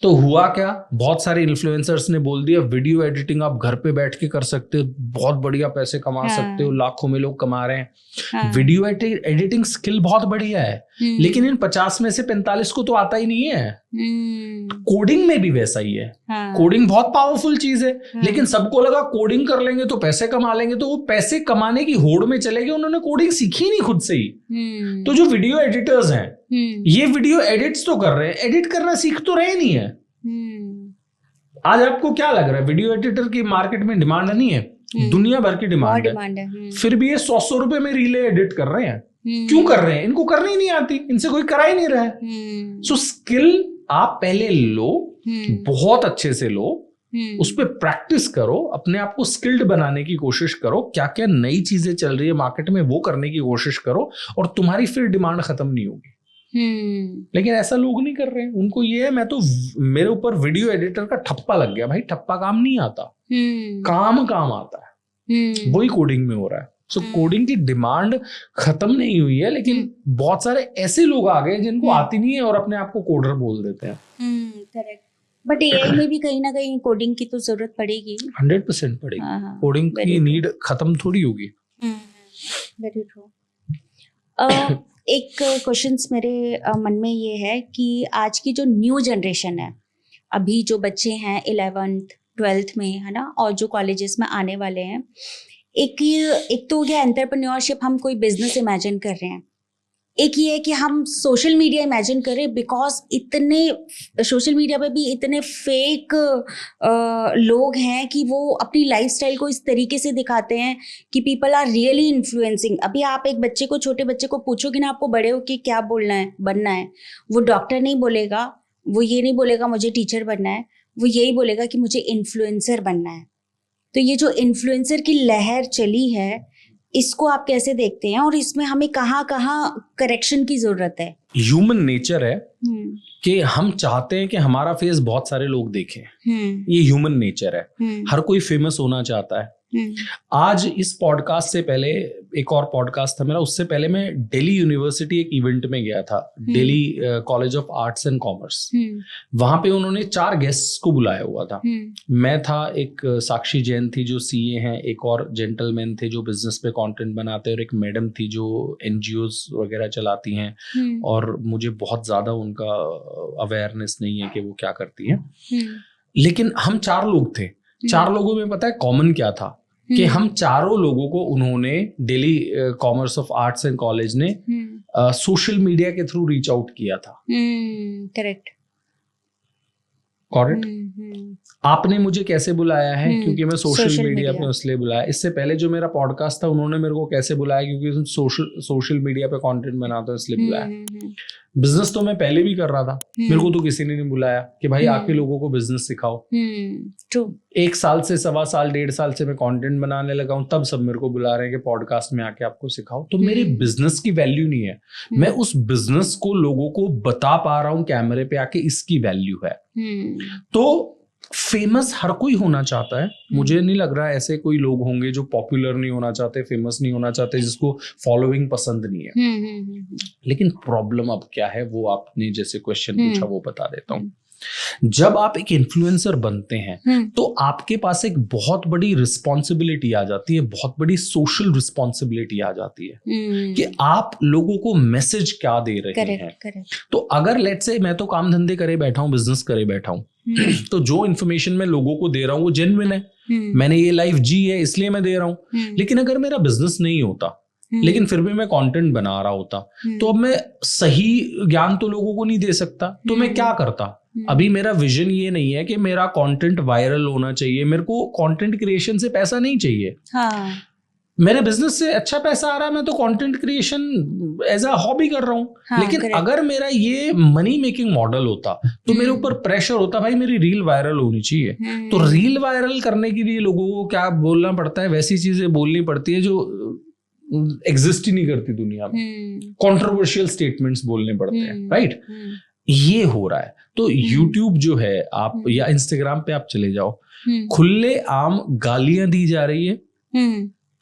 तो हुआ क्या, बहुत सारे इन्फ्लुएंसर्स ने बोल दिया वीडियो एडिटिंग आप घर पे बैठ के कर सकते हो, बहुत बढ़िया पैसे कमा सकते हो, लाखों में लोग कमा रहे हैं। वीडियो एडिटिंग स्किल बहुत बढ़िया है, लेकिन इन 50 में से 45 को तो आता ही नहीं है। कोडिंग में भी वैसा ही है। कोडिंग बहुत पावरफुल चीज है, लेकिन सबको लगा कोडिंग कर लेंगे तो पैसे कमा लेंगे, तो वो पैसे कमाने की होड़ में चले गए, उन्होंने कोडिंग सीखी नहीं खुद से ही। तो जो वीडियो एडिटर्स हैं, ये वीडियो एडिट्स तो कर रहे हैं, एडिट करना सीख तो रहे नहीं है। आज आपको क्या लग रहा है, वीडियो एडिटर की मार्केट में डिमांड नहीं है? दुनिया भर की डिमांड है। फिर भी ये 100 रुपए में रीलें एडिट कर रहे हैं। क्यों कर रहे हैं? इनको करनी नहीं आती, इनसे कोई करा ही नहीं रहा है। सो स्किल आप पहले लो, बहुत अच्छे से लो, उस पर प्रैक्टिस करो, अपने आप को स्किल्ड बनाने की कोशिश करो, क्या क्या नई चीजें चल रही है मार्केट में वो करने की कोशिश करो, और तुम्हारी फिर डिमांड खत्म नहीं होगी। लेकिन ऐसा लोग नहीं कर रहे हैं। उनको ये है, मैं तो, मेरे ऊपर वीडियो एडिटर का ठप्पा लग गया। भाई ठप्पा काम नहीं आता, काम आता है। वही कोडिंग में हो रहा है। सो कोडिंग की डिमांड खत्म नहीं हुई है, लेकिन बहुत सारे ऐसे लोग आ गए जिनको आती नहीं है और अपने आप को कोडर बोल देते हैं। करेक्ट। बट AI में भी कहीं ना कहीं कोडिंग की तो जरूरत पड़ेगी। 100% पड़ेगी। कोडिंग की नीड खत्म थोड़ी होगी। Very true. एक क्वेश्चन मेरे मन में ये है कि आज की जो न्यू जनरेशन है, अभी जो बच्चे हैं 11th 12th में, है ना, और जो कॉलेजेस में आने वाले हैं, एक तो हो गया एंटरप्रेन्योरशिप, हम कोई बिजनेस इमेजिन कर रहे हैं। एक ये है कि हम सोशल मीडिया इमेजिन करें, बिकॉज इतने सोशल मीडिया पे भी इतने फेक लोग हैं कि वो अपनी लाइफस्टाइल को इस तरीके से दिखाते हैं कि पीपल आर रियली इन्फ्लुएंसिंग। अभी आप एक बच्चे को, छोटे बच्चे को पूछोगे ना, आपको बड़े हो कि क्या बनना है, वो डॉक्टर नहीं बोलेगा, वो ये नहीं बोलेगा मुझे टीचर बनना है, वो यही बोलेगा कि मुझे इन्फ्लुएंसर बनना है। तो ये जो इन्फ्लुएंसर की लहर चली है, इसको आप कैसे देखते हैं, और इसमें हमें कहाँ करेक्शन की जरूरत है? ह्यूमन नेचर है कि हम चाहते हैं कि हमारा फेस बहुत सारे लोग देखें। ये ह्यूमन नेचर है। हर कोई फेमस होना चाहता है, आज इस पॉडकास्ट से पहले एक और पॉडकास्ट था मेरा, उससे पहले मैं दिल्ली यूनिवर्सिटी एक इवेंट में गया था, Delhi college of arts and commerce. वहां पे उन्होंने 4 गेस्ट्स को बुलाया हुआ था। मैं था, एक साक्षी जैन थी जो सीए हैं, एक और जेंटलमैन थे जो बिजनेस पे कंटेंट बनाते हैं, और एक मैडम थी जो एनजीओज वगैरह चलाती हैं, और मुझे बहुत ज्यादा उनका अवेयरनेस नहीं है कि वो क्या करती हैं। लेकिन हम 4 लोग थे। 4 लोगों में पता है कॉमन क्या था कि हम चारों लोगों को उन्होंने Delhi commerce of arts and college ने सोशल मीडिया के थ्रू रीच आउट किया था। करेक्ट। आपने मुझे कैसे बुलाया है? क्योंकि मैं सोशल मीडिया पे इसलिए बुलाया। इससे पहले जो मेरा पॉडकास्ट था उन्होंने मेरे को कैसे बुलाया? क्योंकि सोशल मीडिया पे कंटेंट बनाता हूं इसलिए बुलाया। बिजनेस तो मैं पहले भी कर रहा था, मेरे को तो किसी ने नहीं बुलाया कि भाई आके लोगों को बिजनेस सिखाओ। ट्रू। 1 साल से 1.25 साल 1.5 साल से मैं कंटेंट बनाने लगा हूं, तब सब मेरे को बुला रहे हैं कि पॉडकास्ट में आके आपको सिखाओ। तो मेरे बिजनेस की वैल्यू नहीं है, मैं उस बिजनेस को लोगों को बता पा रहा हूं कैमरे पे आके, इसकी वैल्यू है। तो फेमस हर कोई होना चाहता है, मुझे नहीं लग रहा ऐसे कोई लोग होंगे जो पॉपुलर नहीं होना चाहते, फेमस नहीं होना चाहते, जिसको फॉलोइंग पसंद नहीं है। लेकिन प्रॉब्लम अब क्या है, वो आपने जैसे क्वेश्चन पूछा वो बता देता हूँ। जब आप एक इन्फ्लुएंसर बनते हैं तो आपके पास एक बहुत बड़ी रिस्पॉन्सिबिलिटी आ जाती है, बहुत बड़ी सोशल रिस्पॉन्सिबिलिटी आ जाती है कि आप लोगों को मैसेज क्या दे रहे हैं। तो अगर लेट्स से मैं तो काम धंधे करे बैठा हूँ, बिजनेस करे बैठा हूँ, तो जो इन्फॉर्मेशन मैं लोगों को दे रहा हूँ वो जेन्युइन है, मैंने ये लाइफ जी है इसलिए मैं दे रहा हूँ। लेकिन अगर मेरा बिजनेस नहीं होता लेकिन फिर भी मैं कंटेंट बना रहा होता, तो अब मैं सही ज्ञान तो लोगों को नहीं दे सकता, तो मैं क्या करता? अभी मेरा विजन ये नहीं है कि मेरा कंटेंट वायरल होना चाहिए, मेरे को कंटेंट क्रिएशन से पैसा नहीं चाहिए। हाँ। मेरे बिजनेस से अच्छा पैसा आ रहा है, मैं तो content creation as a hobby कर रहा हूँ। हाँ, लेकिन अगर मेरा ये मनी मेकिंग मॉडल होता तो मेरे ऊपर प्रेशर होता, भाई मेरी रील वायरल होनी चाहिए। तो रील वायरल करने के लिए लोगों को क्या बोलना पड़ता है? वैसी चीजें बोलनी पड़ती है जो एग्जिस्ट ही नहीं करती दुनिया में, कंट्रोवर्शियल स्टेटमेंट्स बोलने पड़ते हैं, राइट? ये हो रहा है। तो YouTube जो है, आप या इंस्टाग्राम पे आप चले जाओ, खुले आम गालियां दी जा रही है।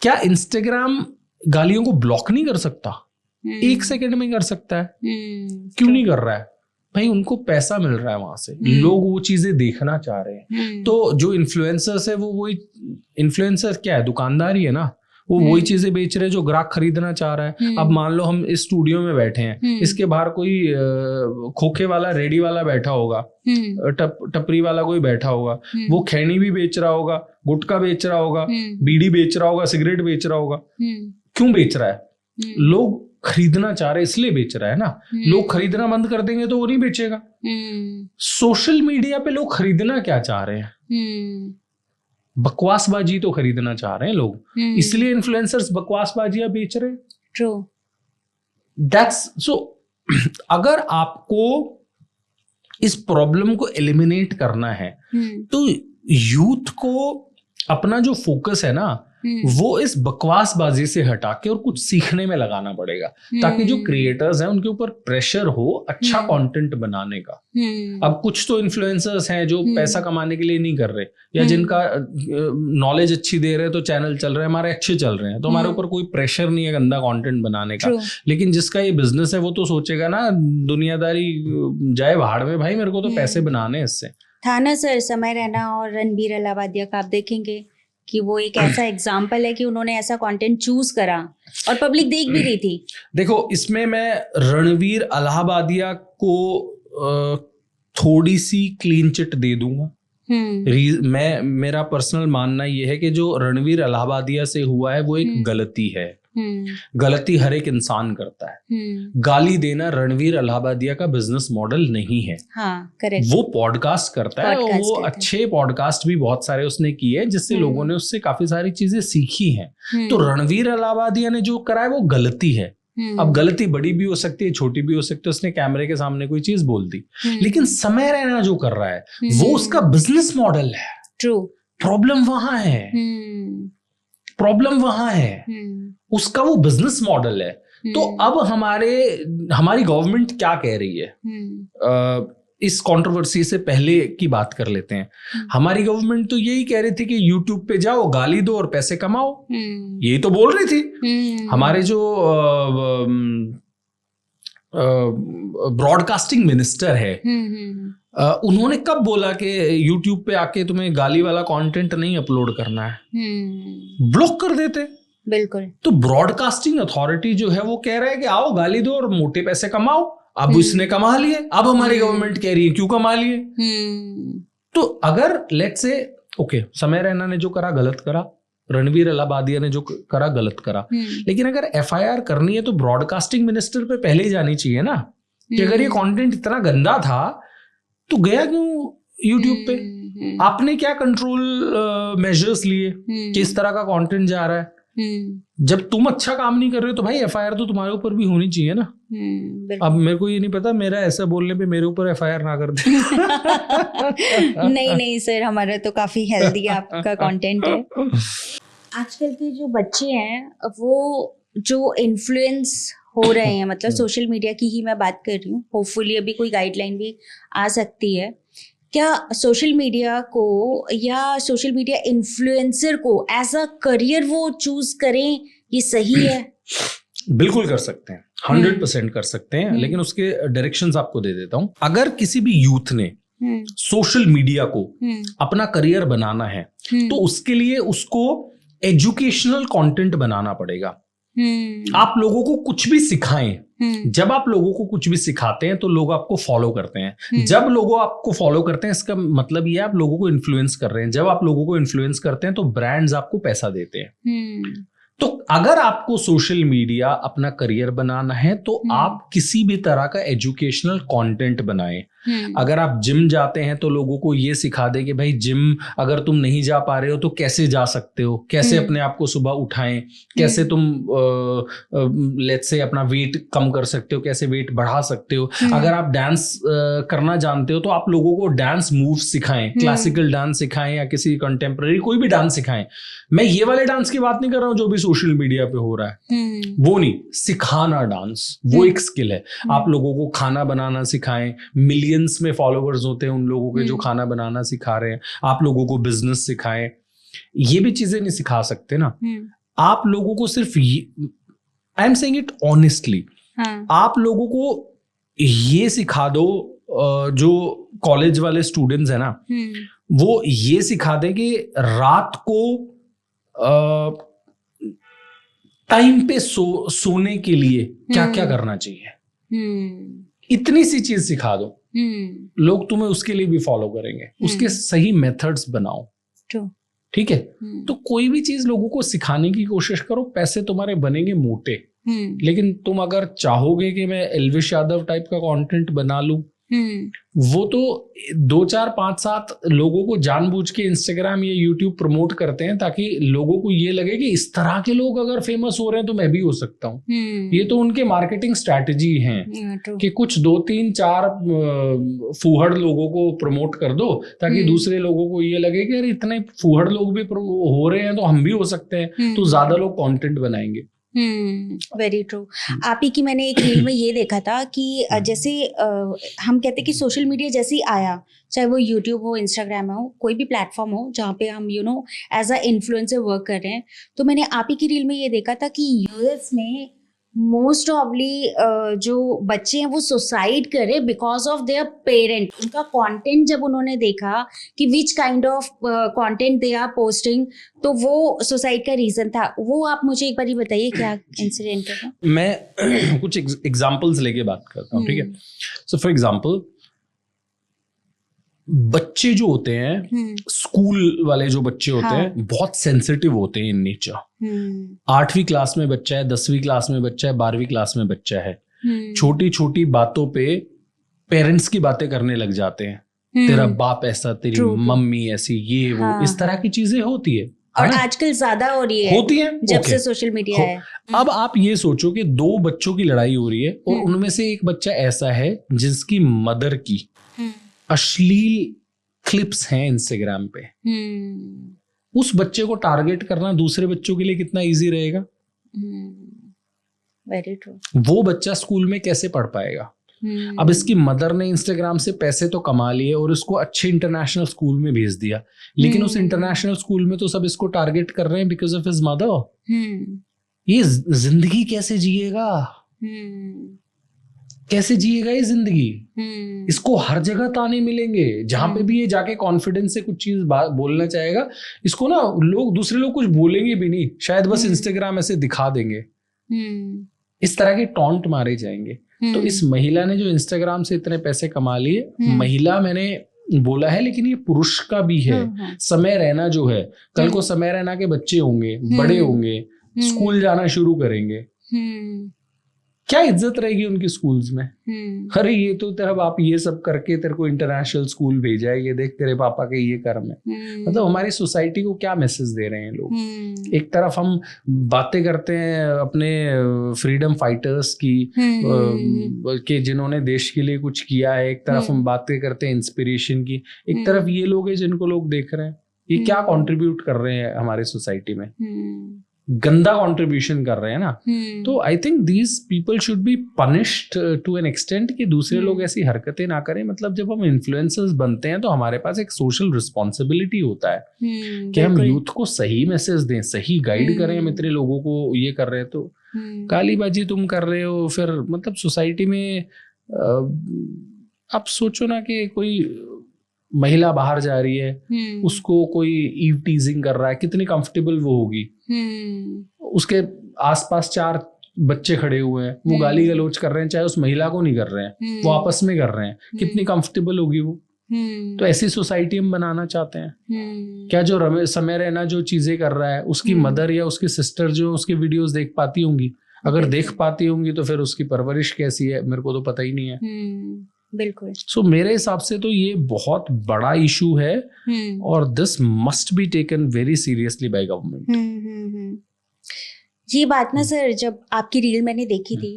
क्या इंस्टाग्राम गालियों को ब्लॉक नहीं कर सकता? 1 सेकंड में कर सकता है। क्यों नहीं कर रहा है? भाई उनको पैसा मिल रहा है वहां से, लोग वो चीजें देखना चाह रहे हैं। तो जो इन्फ्लुएंसर्स है वो वही इन्फ्लुएंसर क्या है? दुकानदार ही है ना, वो वही चीजें बेच रहे हैं जो ग्राहक खरीदना चाह रहा है। अब मान लो हम इस स्टूडियो में बैठे हैं, इसके बाहर कोई खोखे वाला, रेडी वाला बैठा होगा, टपरी वाला कोई बैठा होगा, वो खैनी भी बेच रहा होगा, गुटखा बेच रहा होगा, बीड़ी बेच रहा होगा, सिगरेट बेच रहा होगा। क्यों बेच रहा है? लोग खरीदना चाह रहे इसलिए बेच रहा है ना। लोग खरीदना बंद कर देंगे तो वो नहीं बेचेगा। सोशल मीडिया पे लोग खरीदना क्या चाह रहे हैं? बकवासबाजी तो खरीदना चाह रहे हैं लोग, इसलिए इन्फ्लुएंसर्स बकवासबाजियां बेच रहे हैं। ट्रू। दैट्स सो अगर आपको इस प्रॉब्लम को एलिमिनेट करना है तो यूथ को अपना जो फोकस है ना वो इस बकवासबाजी से हटा के और कुछ सीखने में लगाना पड़ेगा, ताकि जो क्रिएटर्स हैं उनके ऊपर प्रेशर हो अच्छा कंटेंट बनाने का। अब कुछ तो इन्फ्लुएंसर्स हैं जो पैसा कमाने के लिए नहीं कर रहे, या जिनका नॉलेज अच्छी दे रहे हैं तो चैनल चल रहे हैं, हमारे अच्छे चल रहे हैं, तो हमारे ऊपर कोई प्रेशर नहीं है गंदा कंटेंट बनाने का। लेकिन जिसका ये बिजनेस है वो तो सोचेगा ना, दुनियादारी जाए भाड़ में, भाई मेरे को तो पैसे बनाने इससे। था ना सर समय रैना और रणबीर अलाहाबादिया का, आप देखेंगे कि वो एक ऐसा एग्जाम्पल है कि उन्होंने ऐसा कंटेंट चूज करा और पब्लिक देख भी रही थी। देखो इसमें मैं रणबीर अलाहाबादिया को थोड़ी सी क्लीन चिट दे दूंगा। मेरा पर्सनल मानना ये है कि जो रणबीर अलाहाबादिया से हुआ है वो एक गलती है। गलती हर एक इंसान करता है। गाली देना रणबीर अलाहाबादिया का बिजनेस मॉडल नहीं है। हाँ, करेक्ट। वो पॉडकास्ट करता है, वो अच्छे पॉडकास्ट भी बहुत सारे उसने किए जिससे लोगों ने उससे काफी सारी चीजें सीखी हैं। तो रणबीर अलाहाबादिया ने जो करा है वो गलती है। अब गलती बड़ी भी हो सकती है, छोटी भी हो सकती है, उसने कैमरे के सामने कोई चीज बोल दी। लेकिन समय रैना जो कर रहा है वो उसका बिजनेस मॉडल है। ट्रू। प्रॉब्लम वहां है, प्रॉब्लम वहां है, उसका वो बिजनेस मॉडल है। तो अब हमारी गवर्नमेंट क्या कह रही है? इस कंट्रोवर्सी से पहले की बात कर लेते हैं। हमारी गवर्नमेंट तो यही कह रही थी कि यूट्यूब पे जाओ, गाली दो और पैसे कमाओ, यही तो बोल रही थी। हमारे जो ब्रॉडकास्टिंग मिनिस्टर है, उन्होंने कब बोला कि यूट्यूब पे आके तुम्हें गाली वाला कंटेंट नहीं अपलोड करना है? ब्लॉक कर देते। बिल्कुल। तो ब्रॉडकास्टिंग अथॉरिटी जो है वो कह रहा है कि आओ गाली दो और मोटे पैसे कमाओ। अब उसने कमा लिए, अब हमारी गवर्नमेंट कह रही है क्यों कमा लिए? तो अगर लेट्स से ओके, समय रैना ने जो करा गलत करा, रणवीर अलाहाबादिया ने जो करा गलत करा, लेकिन अगर एफआईआर करनी है तो ब्रॉडकास्टिंग मिनिस्टर पे पहले ही जानी चाहिए ना कि अगर ये कंटेंट इतना गंदा था तो गया क्यों यूट्यूब पे? आपने क्या कंट्रोल मेजर्स लिए कि इस तरह का कंटेंट जा रहा है? जब तुम अच्छा काम नहीं कर रहे हो तो भाई एफआईआर तो तुम्हारे ऊपर भी होनी चाहिए ना। अब मेरे को ये नहीं पता, मेरा ऐसा बोलने पे मेरे ऊपर एफआईआर ना कर दे। नहीं सर, हमारा तो काफी हेल्दी आपका कंटेंट है। आजकल के जो बच्चे हैं वो जो इन्फ्लुएंस हो रहे हैं, मतलब सोशल मीडिया की ही मैं बात कर रही हूँ, होपफुली अभी कोई गाइडलाइन भी आ सकती है। क्या सोशल मीडिया को या सोशल मीडिया इन्फ्लुएंसर को एज अ करियर वो चूज करें, ये सही है? बिल्कुल कर सकते हैं, 100% कर सकते हैं, लेकिन उसके डायरेक्शंस आपको दे देता हूं। अगर किसी भी यूथ ने सोशल मीडिया को अपना करियर बनाना है तो उसके लिए उसको एजुकेशनल कंटेंट बनाना पड़ेगा। आप लोगों को कुछ भी सिखाएं। जब आप लोगों को कुछ भी सिखाते हैं तो लोग आपको फॉलो करते हैं। जब लोग आपको फॉलो करते हैं इसका मतलब ये आप लोगों को इन्फ्लुएंस कर रहे हैं। जब आप लोगों को इन्फ्लुएंस करते हैं तो ब्रांड्स आपको पैसा देते हैं। तो अगर आपको सोशल मीडिया अपना करियर बनाना है तो आप किसी भी तरह का एजुकेशनल कंटेंट बनाएं। अगर आप जिम जाते हैं तो लोगों को ये सिखा दे कि भाई जिम अगर तुम नहीं जा पा रहे हो तो कैसे जा सकते हो, कैसे अपने आप को सुबह उठाएं, कैसे तुम लेट्स से अपना वेट कम कर सकते हो, कैसे वेट बढ़ा सकते हो। अगर आप डांस करना जानते हो तो आप लोगों को डांस मूव सिखाएं, क्लासिकल डांस सिखाएं या किसी कंटेम्प्रेरी कोई भी डांस सिखाएं। मैं ये वाले डांस की बात नहीं कर रहा हूँ जो भी सोशल मीडिया पे हो रहा है, वो नहीं, सिखाना डांस वो एक स्किल है। आप लोगों को खाना बनाना सिखाएं, मिलियंस में फॉलोवर्स होते हैं उन लोगों के जो खाना बनाना सिखा रहे हैं। आप लोगों को बिजनेस सिखाएं, ये भी चीजें नहीं सिखा सकते ना। आप लोगों को सिर्फ I am saying it honestly, आप लोगों को ये सिखा दो, जो कॉलेज वाले स्टूडेंट्स है ना, वो ये सिखा दे कि रात को टाइम पे सोने के लिए क्या क्या करना चाहिए। इतनी सी चीज सिखा दो, लोग तुम्हें उसके लिए भी फॉलो करेंगे। उसके सही मेथड्स बनाओ, ठीक है। तो कोई भी चीज लोगों को सिखाने की कोशिश करो, पैसे तुम्हारे बनेंगे मोटे। लेकिन तुम अगर चाहोगे कि मैं एल्विश यादव टाइप का कंटेंट बना लूं, वो तो 2 4 5 7 लोगों को जानबूझ के इंस्टाग्राम या यूट्यूब प्रमोट करते हैं ताकि लोगों को ये लगे कि इस तरह के लोग अगर फेमस हो रहे हैं तो मैं भी हो सकता हूँ। ये तो उनके मार्केटिंग स्ट्रैटेजी है कि कुछ 2 3 4 फूहड़ लोगों को प्रमोट कर दो ताकि दूसरे लोगों को ये लगे कि अरे इतने फूहड़ लोग भी हो रहे हैं तो हम भी हो सकते हैं, तो ज्यादा लोग कंटेंट बनाएंगे। Very true. आप ही की मैंने एक रील में ये देखा था कि जैसे हम कहते हैं कि सोशल मीडिया जैसे ही आया, चाहे वो यूट्यूब हो, इंस्टाग्राम हो, कोई भी प्लेटफॉर्म हो जहाँ पे हम एज अ इन्फ्लुएंसर वर्क कर रहे हैं, तो मैंने आप ही की रील में ये देखा था कि यूएस में मोस्ट ऑफली जो बच्चे हैं वो सुसाइड करे बिकॉज ऑफ देयर पेरेंट। उनका कंटेंट जब उन्होंने देखा कि which kind of content they are posting, तो वो सुसाइड का रीजन था। वो आप मुझे एक बार बताइए क्या इंसिडेंट है। मैं कुछ एग्जांपल्स लेके बात करता हूँ, ठीक है। सो फॉर एग्जांपल, बच्चे जो होते हैं, स्कूल वाले जो बच्चे होते हैं, बहुत सेंसिटिव होते हैं इन नेचर। 8वीं क्लास में बच्चा है, 10वीं क्लास में बच्चा है, 12वीं क्लास में बच्चा है, छोटी छोटी बातों पे पेरेंट्स की बातें करने लग जाते हैं। तेरा बाप ऐसा, तेरी मम्मी ऐसी, ये वो, इस तरह की चीजें होती है और आजकल ज्यादा हो रही है, होती है जब से सोशल मीडिया है। अब आप ये सोचो कि 2 बच्चों की लड़ाई हो रही है और उनमें से एक बच्चा ऐसा है जिसकी मदर की अश्लील क्लिप्स हैं इंस्टाग्राम पे। उस बच्चे को टारगेट करना दूसरे बच्चों के लिए कितना इजी रहेगा। Very true. वो बच्चा स्कूल में कैसे पढ़ पाएगा? अब इसकी मदर ने इंस्टाग्राम से पैसे तो कमा लिए और इसको अच्छे इंटरनेशनल स्कूल में भेज दिया, लेकिन उस इंटरनेशनल स्कूल में तो सब इसको टारगेट कर रहे हैं बिकॉज ऑफ हिज मदर। ये जिंदगी कैसे जिएगा, कैसे जिएगा ये जिंदगी? इसको हर जगह ताने मिलेंगे, जहां पे भी ये जाके कॉन्फिडेंस से कुछ चीज बोलना चाहेगा, इसको ना लोग, दूसरे लोग कुछ बोलेंगे भी नहीं, शायद बस इंस्टाग्राम ऐसे दिखा देंगे, इस तरह के टॉन्ट मारे जाएंगे। तो इस महिला ने जो इंस्टाग्राम से इतने पैसे कमा लिए, महिला मैंने बोला है लेकिन ये पुरुष का भी है। समय रैना जो है, कल को समय रैना के बच्चे होंगे, बड़े होंगे, स्कूल जाना शुरू करेंगे, क्या इज्जत रहेगी उनकी स्कूल्स में? अरे ये तो तेरा बाप ये सब करके तेरे को इंटरनेशनल स्कूल भेजा है, ये देख तेरे पापा के ये कर्म है। मतलब हमारी सोसाइटी को क्या मैसेज दे रहे हैं लोग? एक तरफ हम बातें करते हैं अपने फ्रीडम फाइटर्स की कि जिन्होंने देश के लिए कुछ किया है, एक तरफ हम बातें करते हैं इंस्पिरेशन की, एक तरफ ये लोग हैं जिनको लोग देख रहे हैं, ये क्या कंट्रीब्यूट कर रहे हैं हमारे सोसाइटी में? गंदा कंट्रीब्यूशन कर रहे हैं ना। तो I think these people should be punished to an extent कि दूसरे लोग ऐसी हरकतें ना करें। मतलब जब हम इन्फ्लुएंसर्स बनते हैं तो हमारे पास एक सोशल रिस्पॉन्सिबिलिटी होता है कि हम यूथ को सही मैसेज दें, सही गाइड करें। हम इतने लोगों को ये कर रहे हैं तो कालीबाजी तुम कर रहे हो, फिर मतलब सोसाइटी में आप सोचो ना कि कोई महिला बाहर जा रही है, उसको कोई ईव टीजिंग कर रहा है, कितनी कंफर्टेबल वो होगी। उसके आसपास 4 बच्चे खड़े हुए हैं, वो गाली गलौज कर रहे हैं, चाहे उस महिला को नहीं कर रहे हैं, वो आपस में कर रहे हैं, कितनी कंफर्टेबल होगी वो। तो ऐसी सोसाइटी हम बनाना चाहते हैं क्या? जो समय रैना जो चीजें कर रहा है, उसकी मदर या उसकी सिस्टर जो उसके वीडियोस देख पाती होंगी, अगर देख पाती होंगी तो फिर उसकी परवरिश कैसी है मेरे को तो पता ही नहीं है। बिल्कुल। सो मेरे हिसाब से तो ये बहुत बड़ा इशू है और this must be taken very seriously by government. ये बात ना सर, जब आपकी रील मैंने देखी थी,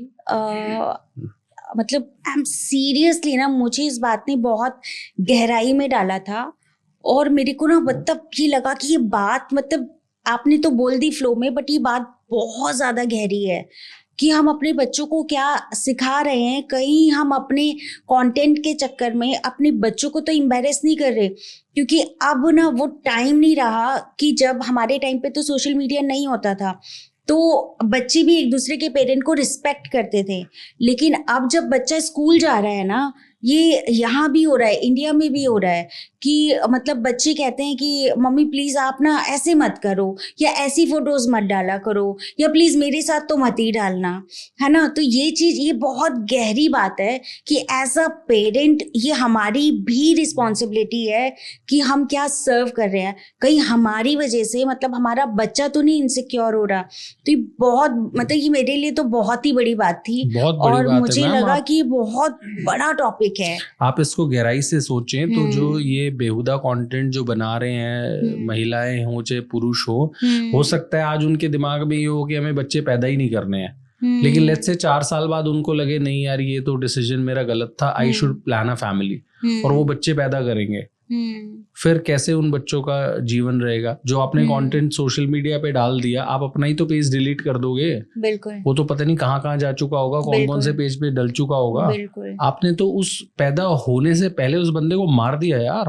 मतलब आई एम सीरियसली ना, मुझे इस बात ने बहुत गहराई में डाला था और मेरे को ना मतलब ये लगा कि ये बात, मतलब आपने तो बोल दी फ्लो में, बट ये बात बहुत ज्यादा गहरी है कि हम अपने बच्चों को क्या सिखा रहे हैं। कहीं हम अपने कंटेंट के चक्कर में अपने बच्चों को तो एम्बैरेस नहीं कर रहे, क्योंकि अब ना वो टाइम नहीं रहा कि जब हमारे टाइम पे तो सोशल मीडिया नहीं होता था तो बच्चे भी एक दूसरे के पेरेंट को रिस्पेक्ट करते थे। लेकिन अब जब बच्चा स्कूल जा रहा है ना, ये यहाँ भी हो रहा है, इंडिया में भी हो रहा है कि मतलब बच्चे कहते हैं कि मम्मी प्लीज आप ना ऐसे मत करो, या ऐसी फोटोज मत डाला करो, या प्लीज मेरे साथ तो मत ही डालना, है ना। तो ये चीज, ये बहुत गहरी बात है कि एज अ पेरेंट ये हमारी भी रिस्पॉन्सिबिलिटी है कि हम क्या सर्व कर रहे हैं। कहीं हमारी वजह से मतलब हमारा बच्चा तो नहीं इनसिक्योर हो रहा। तो ये बहुत, मतलब ये मेरे लिए तो बहुत ही बड़ी बात थी, और मुझे लगा कि बहुत बड़ा टॉपिक है। आप इसको गहराई से सोचें तो जो ये बेहुदा कंटेंट जो बना रहे हैं, महिलाएं हो चाहे पुरुष हो सकता है आज उनके दिमाग में ये हो कि हमें बच्चे पैदा ही नहीं करने हैं, लेकिन लेट्स से 4 साल बाद उनको लगे नहीं यार ये तो डिसीजन मेरा गलत था, I should plan a family, और वो बच्चे पैदा करेंगे। फिर कैसे उन बच्चों का जीवन रहेगा? जो आपने कंटेंट सोशल मीडिया पे डाल दिया, आप अपना ही तो पेज डिलीट कर दोगे। बिल्कुल। वो तो पता नहीं कहाँ जा चुका होगा, कौन कौन से पेज पे डल चुका होगा। आपने तो उस पैदा होने से पहले उस बंदे को मार दिया यार।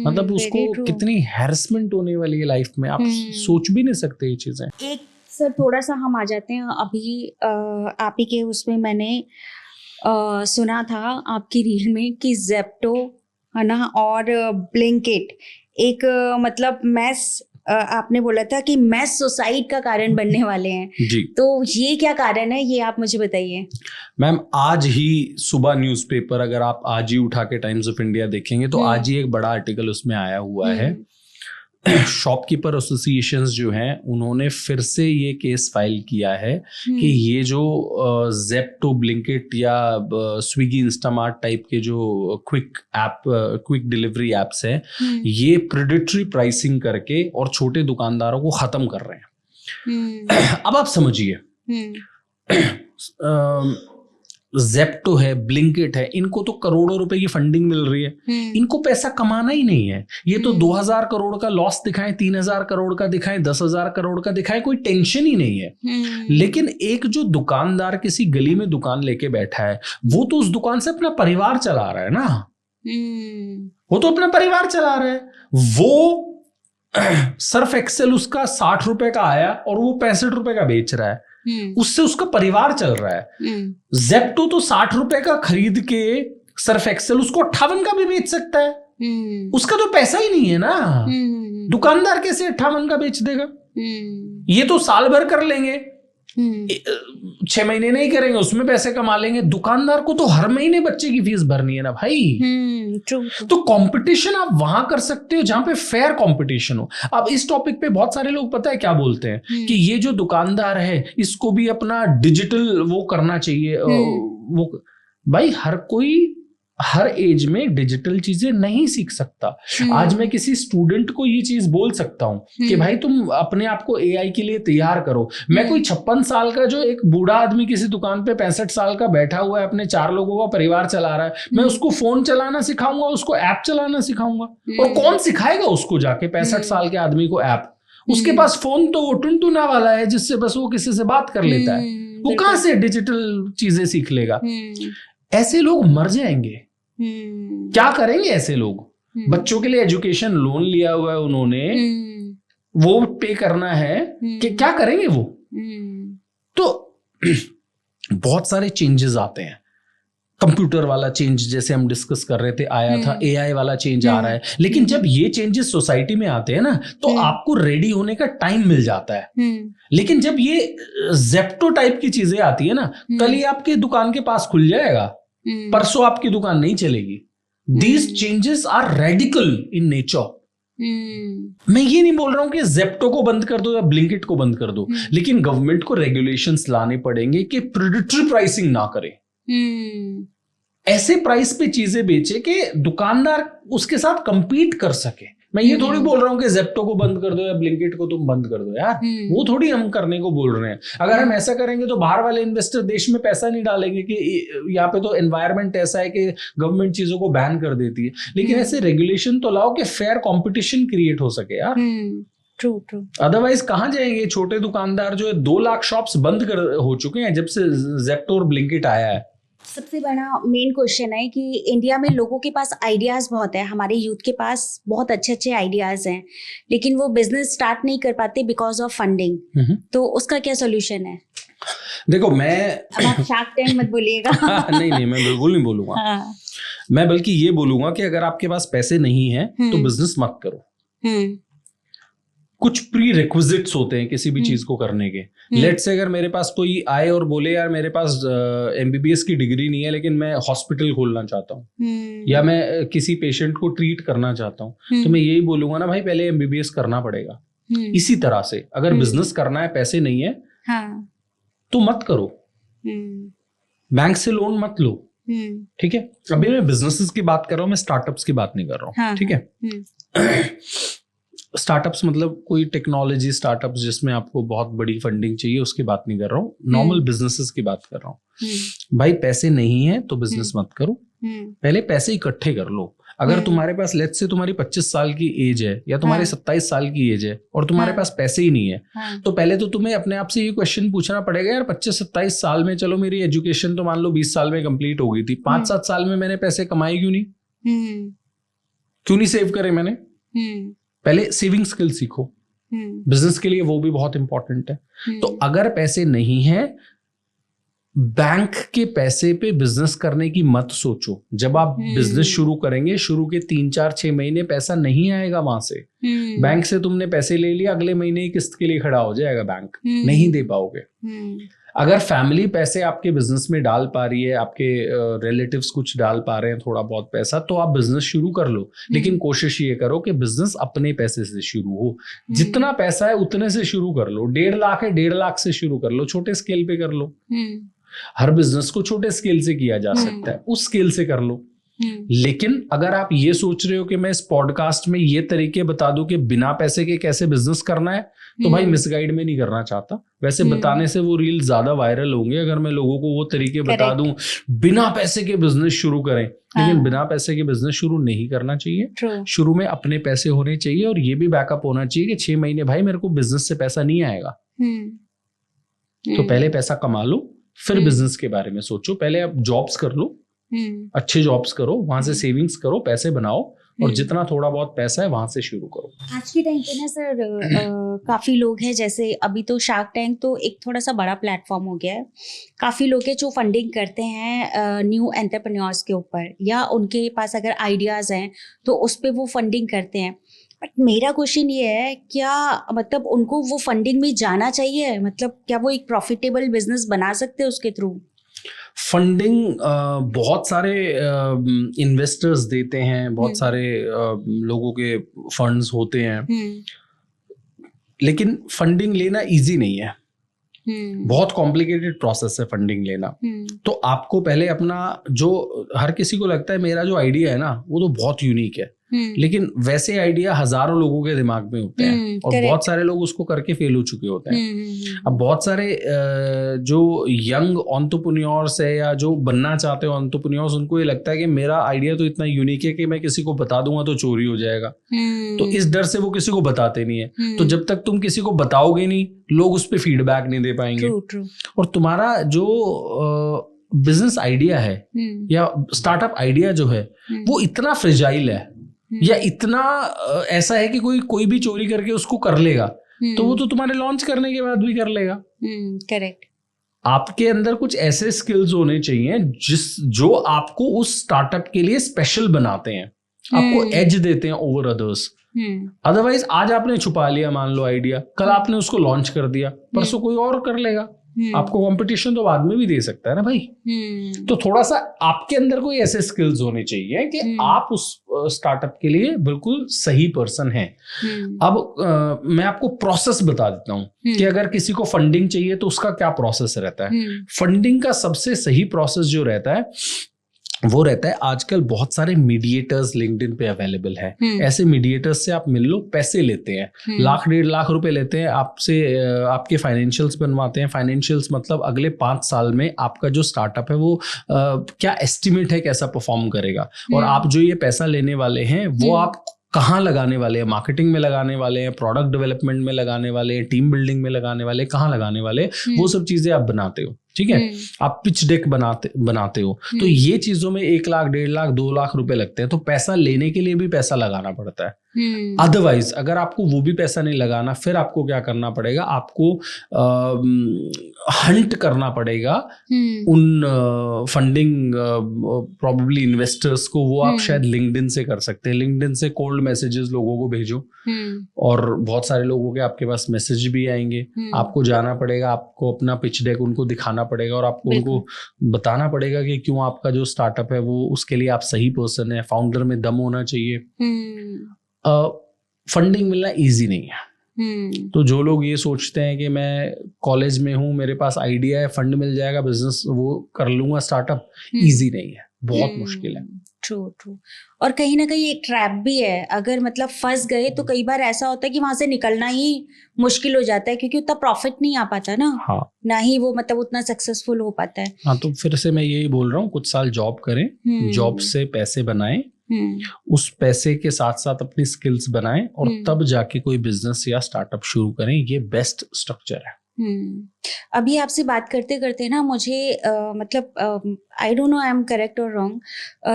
मतलब उसको कितनी हैरेसमेंट होने वाली है लाइफ में, आप सोच भी नहीं सकते ये चीजें। एक सर थोड़ा सा हम आ जाते हैं अभी आप ही के उसमें मैंने सुना था आपकी रील में कि ज़ेप्टो है ना और ब्लिंकिट एक मतलब मैस, आपने बोला था कि मैस सुसाइड का कारण बनने वाले हैं जी। तो ये क्या कारण है, ये आप मुझे बताइए। मैम आज ही सुबह न्यूज़पेपर अगर आप आज ही उठा के टाइम्स ऑफ इंडिया देखेंगे तो आज ही एक बड़ा आर्टिकल उसमें आया हुआ है। शॉपकीपर एसोसिएशंस जो हैं उन्होंने फिर से ये केस फाइल किया है कि ये जो ज़ेप्टो, ब्लिंकिट या स्विगी, इंस्टामार्ट टाइप के जो क्विक डिलीवरी एप्स हैं, ये प्रेडेटरी प्राइसिंग करके और छोटे दुकानदारों को खत्म कर रहे हैं। अब आप समझिए, जेप्टो है, ब्लिंकिट है, इनको तो करोड़ों रुपए की फंडिंग मिल रही है। इनको पैसा कमाना ही नहीं है। ये तो 2000 करोड़ का लॉस दिखाएं, 3000 करोड़ का दिखाएं, 10,000 करोड़ का दिखाएं, कोई टेंशन ही नहीं है। लेकिन एक जो दुकानदार किसी गली में दुकान लेके बैठा है, वो तो उस दुकान से अपना परिवार चला रहा है ना। वो तो अपना परिवार चला रहा है। वो सर्फ एक्सेल उसका 60 रुपए का आया और वो 65 रुपए का बेच रहा है, उससे उसका परिवार चल रहा है। जेप्टो तो 60 रुपए का खरीद के सर्फ एक्सेल उसको 58 का भी बेच सकता है। उसका तो पैसा ही नहीं है ना। दुकानदार कैसे 58 का बेच देगा? ये तो साल भर कर लेंगे, 6 महीने नहीं करेंगे, उसमें पैसे कमा लेंगे। दुकानदार को तो हर महीने बच्चे की फीस भरनी है ना भाई। तो कंपटीशन आप वहां कर सकते हो जहां पे फेयर कंपटीशन हो। अब इस टॉपिक पे बहुत सारे लोग पता है क्या बोलते हैं कि ये जो दुकानदार है इसको भी अपना डिजिटल वो करना चाहिए। वो भाई हर कोई हर एज में डिजिटल चीजें नहीं सीख सकता। आज मैं किसी स्टूडेंट को ये चीज बोल सकता हूं कि भाई तुम अपने आप को एआई के लिए तैयार करो। मैं कोई 56 साल का जो एक बूढ़ा आदमी किसी दुकान पे 65 साल का बैठा हुआ है, अपने 4 लोगों का परिवार चला रहा है, मैं उसको फोन चलाना सिखाऊंगा, उसको ऐप चलाना सिखाऊंगा? और कौन सिखाएगा उसको जाके 65 साल के आदमी को ऐप? उसके पास फोन तो वो टुनटुना वाला है जिससे बस वो किसी से बात कर लेता है। वो कहां से डिजिटल चीजें सीख लेगा? ऐसे लोग मर जाएंगे। क्या करेंगे ऐसे लोग? बच्चों के लिए एजुकेशन लोन लिया हुआ है उन्होंने, वो पे करना है कि क्या करेंगे वो? तो बहुत सारे चेंजेस आते हैं। कंप्यूटर वाला चेंज जैसे हम डिस्कस कर रहे थे आया था, एआई वाला चेंज आ रहा है। लेकिन जब ये चेंजेस सोसाइटी में आते हैं ना तो आपको रेडी होने का टाइम मिल जाता है। लेकिन जब ये जेप्टो टाइप की चीजें आती है ना, कल ही आपके दुकान के पास खुल जाएगा, परसों आपकी दुकान नहीं चलेगी। These changes are radical in nature. मैं ये नहीं बोल रहा हूं कि जेप्टो को बंद कर दो या ब्लिंकिट को बंद कर दो, लेकिन गवर्नमेंट को रेगुलेशंस लाने पड़ेंगे कि प्रेडेटरी प्राइसिंग ना करे। ऐसे प्राइस पे चीजें बेचे कि दुकानदार उसके साथ कंपीट कर सके। मैं ये थोड़ी बोल रहा हूँ कि जेप्टो को बंद कर दो या ब्लिंकिट को तुम बंद कर दो यार, वो थोड़ी हम करने को बोल रहे हैं। अगर हम ऐसा करेंगे तो बाहर वाले इन्वेस्टर देश में पैसा नहीं डालेंगे कि यहाँ पे तो एनवायरनमेंट ऐसा है कि गवर्नमेंट चीजों को बैन कर देती है। लेकिन ऐसे रेगुलेशन तो लाओ कि फेयर कंपटीशन क्रिएट हो सके यार। ट्रू। अदरवाइज कहाँ जाएंगे छोटे दुकानदार जो है? 2 लाख शॉप्स बंद हो चुके हैं जब से जेप्टो और ब्लिंकिट आया है। सबसे बड़ा मेन क्वेश्चन है कि इंडिया में लोगों के पास आइडियाज बहुत है, हमारे यूथ के पास बहुत अच्छे अच्छे आइडियाज हैं, लेकिन वो बिजनेस स्टार्ट नहीं कर पाते बिकॉज ऑफ फंडिंग। तो उसका क्या सोल्यूशन है? देखो मैं अब आप शार्क टैंक मत बोलिएगा। नहीं मैं बिल्कुल नहीं बोलूंगा। मैं बल्कि ये बोलूंगा कि अगर आपके पास पैसे नहीं है तो बिजनेस मत करो। कुछ प्री रिक्विजिट्स होते हैं किसी भी चीज को करने के। लेट्स से अगर मेरे पास कोई आए और बोले यार मेरे पास MBBS की डिग्री नहीं है लेकिन मैं हॉस्पिटल खोलना चाहता हूँ या मैं किसी पेशेंट को ट्रीट करना चाहता हूँ, तो मैं यही बोलूंगा ना भाई पहले MBBS करना पड़ेगा। इसी तरह से अगर बिजनेस करना है, पैसे नहीं है तो मत करो, बैंक से लोन मत लो। ठीक है, अभी मैं बिजनेसेस की बात कर रहा हूँ, मैं स्टार्टअप्स की बात नहीं कर रहा हूँ। ठीक है, स्टार्टअप्स मतलब कोई टेक्नोलॉजी स्टार्टअप्स जिसमें आपको बहुत बड़ी फंडिंग चाहिए उसकी बात नहीं कर रहा हूँ, नॉर्मल बिजनेसेस की बात कर रहा हूँ। भाई पैसे नहीं है तो बिजनेस मत करो, पहले पैसे इकट्ठे कर लो। अगर तुम्हारे पास लेट्स से तुम्हारी 25 साल की एज है या तुम्हारी 27 साल की एज है और तुम्हारे पास पैसे ही नहीं है, तो पहले तो तुम्हें अपने आप से ये क्वेश्चन पूछना पड़ेगा यार 25-27 साल में, चलो मेरी एजुकेशन तो मान लो 20 साल में कंप्लीट हो गई थी, 5-7 साल में मैंने पैसे कमाए क्यों नहीं सेव करे मैंने? पहले सेविंग स्किल सीखो, बिजनेस के लिए वो भी बहुत इंपॉर्टेंट है। तो अगर पैसे नहीं है, बैंक के पैसे पे बिजनेस करने की मत सोचो। जब आप बिजनेस शुरू करेंगे, शुरू के 3-4-6 महीने पैसा नहीं आएगा वहां से। बैंक से तुमने पैसे ले लिया, अगले महीने ही किस्त के लिए खड़ा हो जाएगा बैंक, नहीं दे पाओगे। अगर फैमिली पैसे आपके बिजनेस में डाल पा रही है, आपके रिलेटिव्स कुछ डाल पा रहे हैं थोड़ा बहुत पैसा, तो आप बिजनेस शुरू कर लो। लेकिन कोशिश ये करो कि बिजनेस अपने पैसे से शुरू हो। जितना पैसा है उतने से शुरू कर लो। 1.5 लाख है, 1.5 लाख से शुरू कर लो, छोटे स्केल पे कर लो। हर बिजनेस को छोटे स्केल से किया जा सकता है, उस स्केल से कर लो। लेकिन अगर आप ये सोच रहे हो कि मैं इस पॉडकास्ट में ये तरीके बता दूं कि बिना पैसे के कैसे बिजनेस करना है, तो भाई मिसगाइड में नहीं करना चाहता। वैसे बताने से वो रील ज्यादा वायरल होंगे अगर मैं लोगों को वो तरीके बता दूं बिना पैसे के बिजनेस शुरू करें। लेकिन बिना पैसे के बिजनेस शुरू नहीं करना चाहिए। शुरू में अपने पैसे होने चाहिए और ये भी बैकअप होना चाहिए कि 6 महीने भाई मेरे को बिजनेस से पैसा नहीं आएगा, तो पहले पैसा कमा लो फिर बिजनेस के बारे में सोचो। पहले आप जॉब्स कर लो, अच्छे जॉब्स करो, वहां से सेविंग्स करो, पैसे बनाओ और जितना थोड़ा बहुत पैसा है वहां से शुरू करो। आज के टाइम पे ना सर काफी लोग हैं, जैसे अभी तो शार्क टैंक तो एक थोड़ा सा बड़ा प्लेटफॉर्म हो गया है। काफी लोग हैं जो फंडिंग करते हैं न्यू एंटरप्रेन्योर्स के ऊपर, या उनके पास अगर आइडियाज हैं तो उस पर वो फंडिंग करते हैं। बट मेरा क्वेश्चन ये है, क्या मतलब उनको वो फंडिंग में जाना चाहिए? मतलब क्या वो एक प्रॉफिटेबल बिजनेस बना सकते हैं उसके थ्रू? फंडिंग बहुत सारे इन्वेस्टर्स देते हैं, बहुत सारे लोगों के फंड्स होते हैं, लेकिन फंडिंग लेना इजी नहीं है। बहुत कॉम्प्लिकेटेड प्रोसेस है फंडिंग लेना। तो आपको पहले अपना, जो हर किसी को लगता है मेरा जो आइडिया है ना वो तो बहुत यूनिक है, लेकिन वैसे आइडिया हजारों लोगों के दिमाग में होते हैं और बहुत सारे लोग उसको करके फेल हो चुके होते हैं। अब बहुत सारे जो यंग एंटरप्रेन्योर्स है या जो बनना चाहते हो एंटरप्रेन्योर्स, उनको ये लगता है कि मेरा आइडिया तो इतना यूनिक है कि मैं किसी को बता दूंगा तो चोरी हो जाएगा, तो इस डर से वो किसी को बताते नहीं है। तो जब तक तुम किसी को बताओगे नहीं, लोग उस पर फीडबैक नहीं दे पाएंगे। और तुम्हारा जो बिजनेस आइडिया है या स्टार्टअप आइडिया जो है वो इतना फ्रेजाइल है या इतना ऐसा है कि कोई भी चोरी करके उसको कर लेगा, तो वो तो तुम्हारे लॉन्च करने के बाद भी कर लेगा। करेक्ट। आपके अंदर कुछ ऐसे स्किल्स होने चाहिए जो आपको उस स्टार्टअप के लिए स्पेशल बनाते हैं, आपको एज देते हैं ओवर अदर्स। अदरवाइज आज आपने छुपा लिया मान लो आइडिया, कल आपने उसको लॉन्च कर दिया, परसों कोई और कर लेगा, आपको कंपटीशन तो बाद में भी दे सकता है ना भाई। तो थोड़ा सा आपके अंदर कोई ऐसे स्किल्स होने चाहिए कि आप उस स्टार्टअप के लिए बिल्कुल सही पर्सन हैं। अब मैं आपको प्रोसेस बता देता हूं कि अगर किसी को फंडिंग चाहिए तो उसका क्या प्रोसेस रहता है। फंडिंग का सबसे सही प्रोसेस जो रहता है वो रहता है, आजकल बहुत सारे मीडिएटर्स लिंक्डइन पे अवेलेबल है। ऐसे मीडिएटर्स से आप मिल लो, पैसे लेते हैं, 1-1.5 लाख रुपए लेते हैं आपसे, आपके फाइनेंशियल्स बनवाते हैं। फाइनेंशियल्स मतलब अगले 5 साल में आपका जो स्टार्टअप है वो क्या एस्टिमेट है, कैसा परफॉर्म करेगा, और आप जो ये पैसा लेने वाले हैं वो आप कहाँ लगाने वाले हैं, मार्केटिंग में लगाने वाले हैं, प्रोडक्ट डेवलपमेंट में लगाने वाले हैं, टीम बिल्डिंग में लगाने वाले, कहाँ लगाने वाले, वो सब चीजें आप बनाते हो। ठीक है, आप पिच डेक बनाते हो, तो ये चीजों में 1 लाख, 1.5 लाख, 2 लाख रुपए लगते हैं। तो पैसा लेने के लिए भी पैसा लगाना पड़ता है। अदरवाइज अगर आपको वो भी पैसा नहीं लगाना, फिर आपको क्या करना पड़ेगा, आपको हंट करना पड़ेगा उन फंडिंग प्रोबेबली इन्वेस्टर्स को। वो आप शायद लिंक्डइन से कर सकते हैं। लिंक्डइन से कोल्ड मैसेजेस लोगों को भेजो और बहुत सारे लोगों के आपके पास मैसेज भी आएंगे। आपको जाना पड़ेगा, आपको अपना पिच डेक उनको दिखाना पड़ेगा और आपको उनको बताना पड़ेगा कि क्यों आपका जो स्टार्टअप है वो, उसके लिए आप सही पर्सन है। फाउंडर में दम होना चाहिए। फंडिंग मिलना इजी नहीं है। तो जो लोग ये सोचते हैं कि मैं कॉलेज में हूँ, मेरे पास आइडिया है, फंड मिल जाएगा, बिजनेस वो कर लूंगा, स्टार्टअप, इजी नहीं है, बहुत मुश्किल है। ट्रू। और कहीं ना कहीं एक ट्रैप भी है, अगर मतलब फंस गए तो कई बार ऐसा होता है कि वहां से निकलना ही मुश्किल हो जाता है, क्योंकि उतना प्रॉफिट नहीं आ पाता ना। हाँ। ना ही वो मतलब उतना सक्सेसफुल हो पाता है। हाँ, तो फिर से मैं यही बोल रहा हूँ, कुछ साल जॉब करें, जॉब से पैसे बनाएं, उस पैसे के साथ साथ अपनी स्किल्स बनाएं और तब जाके कोई बिजनेस या स्टार्टअप शुरू करें। ये बेस्ट स्ट्रक्चर है। अभी आपसे बात करते करते ना मुझे मतलब I don't know I am correct और रॉन्ग,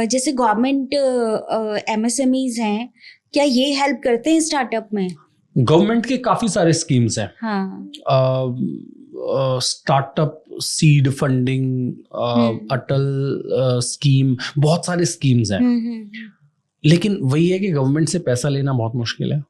जैसे गवर्नमेंट MSMEs हैं, क्या ये हेल्प करते हैं स्टार्टअप में? गवर्नमेंट के काफी सारे स्कीम्स हैं। हाँ। स्टार्टअप सीड फंडिंग, अटल स्कीम, बहुत सारे स्कीम्स हैं। लेकिन वही है कि गवर्नमेंट से पैसा लेना बहुत मुश्किल है।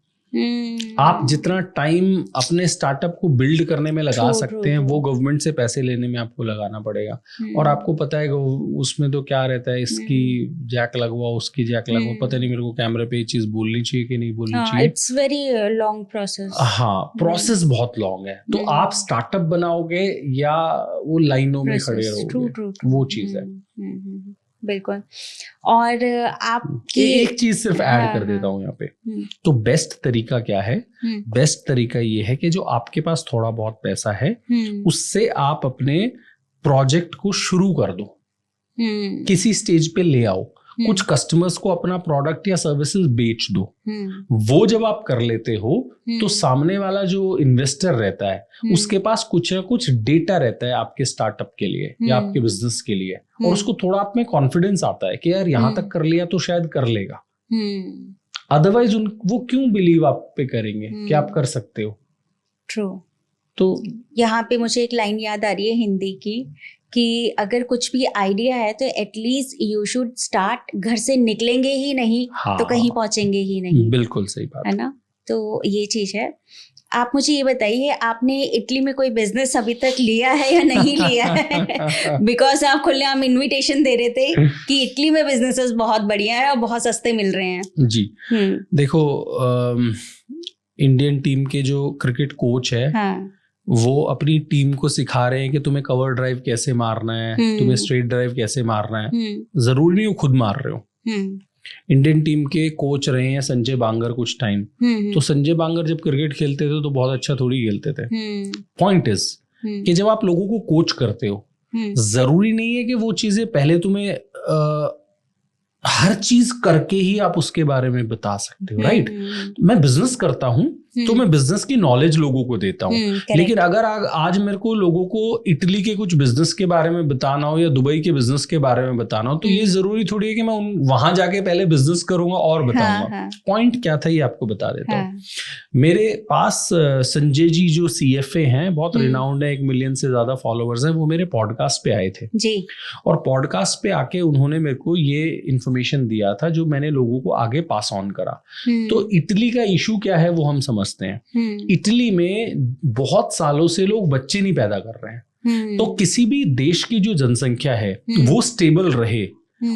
आप जितना टाइम अपने स्टार्टअप को बिल्ड करने में लगा सकते हैं, वो गवर्नमेंट से पैसे लेने में आपको लगाना पड़ेगा। और आपको पता है उसमें तो क्या रहता है, इसकी जैक लगवाओ, उसकी जैक लगवाओ, पता नहीं मेरे को कैमरे पे ये चीज बोलनी चाहिए कि नहीं बोलनी चाहिए। It's very long process. हाँ, प्रोसेस बहुत लॉन्ग है। तो आप स्टार्टअप बनाओगे या वो लाइनों में खड़े रहोगे, वो चीज है। बिल्कुल। और आपकी एक चीज सिर्फ ऐड कर देता हूँ यहाँ पे, तो बेस्ट तरीका क्या है? बेस्ट तरीका ये है कि जो आपके पास थोड़ा बहुत पैसा है उससे आप अपने प्रोजेक्ट को शुरू कर दो, किसी स्टेज पे ले आओ, कुछ कस्टमर्स को अपना प्रोडक्ट या सर्विसेज बेच दो। वो जब आप कर लेते हो तो सामने वाला जो इन्वेस्टर रहता है उसके पास कुछ ना कुछ डेटा रहता है आपके स्टार्टअप के लिए या आपके बिजनेस के लिए, और उसको थोड़ा आप में कॉन्फिडेंस आता है कि यार यहाँ तक कर लिया तो शायद कर लेगा। अदरवाइज वो क्यों बिलीव आप पे करेंगे कि आप कर सकते हो? ट्रू। तो यहाँ पे मुझे एक लाइन याद आ रही है हिंदी की कि अगर कुछ भी आइडिया है तो एटलीस्ट यू शुड स्टार्ट, घर से निकलेंगे ही नहीं तो कहीं पहुंचेंगे ही नहीं। बिल्कुल सही बात है ना। तो ये चीज है। आप मुझे ये बताइए, आपने इटली में कोई बिजनेस अभी तक लिया है या नहीं लिया है? बिकॉज आप खुलेआम इनविटेशन दे रहे थे कि इटली में बिजनेसेस बहुत बढ़िया है और बहुत सस्ते मिल रहे हैं। जी देखो, इंडियन टीम के जो क्रिकेट कोच है वो अपनी टीम को सिखा रहे हैं कि तुम्हें कवर ड्राइव कैसे मारना है, तुम्हें स्ट्रेट ड्राइव कैसे मारना है। जरूरी नहीं वो खुद मार रहे हो। इंडियन टीम के कोच रहे हैं संजय बांगर कुछ टाइम, तो संजय बांगर जब क्रिकेट खेलते थे तो बहुत अच्छा थोड़ी खेलते थे। पॉइंट इज कि जब आप लोगों को कोच करते हो जरूरी नहीं है कि वो चीजें पहले तुम्हें हर चीज करके ही आप उसके बारे में बता सकते हो, राइट? मैं बिजनेस करता हूं तो मैं बिजनेस की नॉलेज लोगों को देता हूं, लेकिन अगर आज मेरे को लोगों को इटली के कुछ बिजनेस के बारे में बताना हो या दुबई के बिजनेस के बारे में बताना हो तो ये जरूरी थोड़ी है कि मैं वहां जाके पहले बिजनेस करूंगा और बताऊंगा। पॉइंट क्या था ये आपको बता देता हूँ। मेरे पास संजय जी जो CFA हैं, बहुत रिनाउंड है, 1 मिलियन से ज्यादा फॉलोअर्स हैं, वो मेरे पॉडकास्ट पे आए थे जी। और पॉडकास्ट पे आके उन्होंने मेरे को ये इन्फॉर्मेशन दिया था जो मैंने लोगों को आगे पास ऑन करा। तो इटली का इशू क्या है वो हम समझते हैं। इटली में बहुत सालों से लोग बच्चे नहीं पैदा कर रहे हैं, तो किसी भी देश की जो जनसंख्या है वो स्टेबल रहे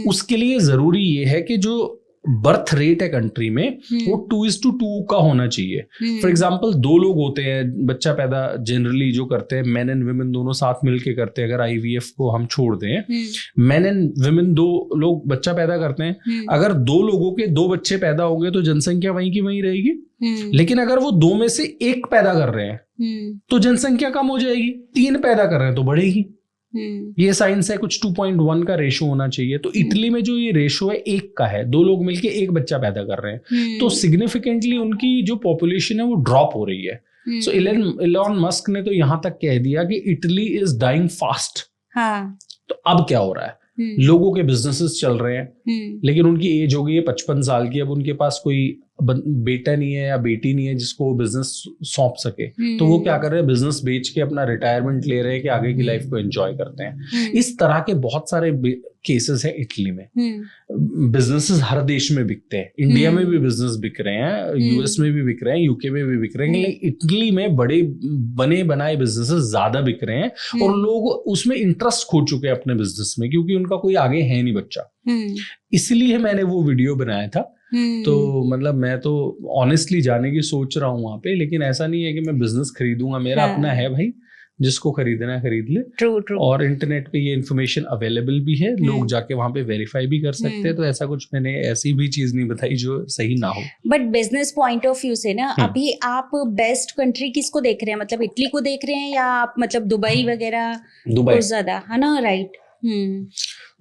उसके लिए जरूरी ये है कि जो बर्थ रेट है कंट्री में वो 2:2 का होना चाहिए। फॉर एग्जाम्पल 2 लोग होते हैं बच्चा पैदा जनरली जो करते हैं, मेन एंड वुमेन दोनों साथ मिलके करते हैं। अगर IVF को हम छोड़ दें, मेन एंड वुमेन 2 लोग बच्चा पैदा करते हैं। अगर 2 लोगों के 2 बच्चे पैदा होंगे तो जनसंख्या वहीं की वहीं रहेगी। लेकिन अगर वो 2 में से 1 पैदा कर रहे हैं तो जनसंख्या कम हो जाएगी। 3 पैदा कर रहे हैं तो बढ़ेगी। ये साइंस है, कुछ 2.1 का रेशो होना चाहिए। तो इटली में जो ये रेशो है 1 का है, 2 लोग मिलके 1 बच्चा पैदा कर रहे हैं, तो सिग्निफिकेंटली उनकी जो पॉपुलेशन है वो ड्रॉप हो रही है। सो इलॉन मस्क ने तो यहां तक कह दिया कि इटली इज डाइंग फास्ट। तो अब क्या हो रहा है, लोगों के बिजनेसेस चल रहे हैं लेकिन उनकी एज हो गई है 55 साल की, अब उनके पास कोई बेटा नहीं है या बेटी नहीं है जिसको वो बिजनेस सौंप सके, तो वो क्या कर रहे हैं, बिजनेस बेच के अपना रिटायरमेंट ले रहे हैं कि आगे की लाइफ को एंजॉय करते हैं। इस तरह के बहुत सारे केसेस हैं इटली में। बिजनेसेस हर देश में बिकते हैं, इंडिया में भी बिजनेस बिक रहे हैं, US में भी बिक रहे हैं, UK में भी बिक रहे हैं, लेकिन इटली में बड़े बने बनाए बिजनेसेस ज्यादा बिक रहे हैं और लोग उसमें इंटरेस्ट खो चुके हैं अपने बिजनेस में, क्योंकि उनका कोई आगे है नहीं बच्चा। इसलिए मैंने वो वीडियो बनाया था। तो मतलब मैं तो ऑनेस्टली जाने की सोच रहा हूँ वहां पे, लेकिन ऐसा नहीं है कि मैं बिजनेस खरीदूंगा, मेरा अपना है भाई, जिसको खरीदना है खरीद ले। ट्रू। और इंटरनेट पे ये इन्फॉर्मेशन अवेलेबल भी है, लोग जाके वहां पे वेरीफाई भी कर सकते हैं। तो ऐसा कुछ मैंने ऐसी भी चीज नहीं बताई जो सही ना हो। But business point of view से ना, अभी आप बेस्ट कंट्री किसको देख रहे हैं? मतलब इटली को देख रहे हैं या आप मतलब दुबई वगैरह को ज्यादा, है ना? राइट।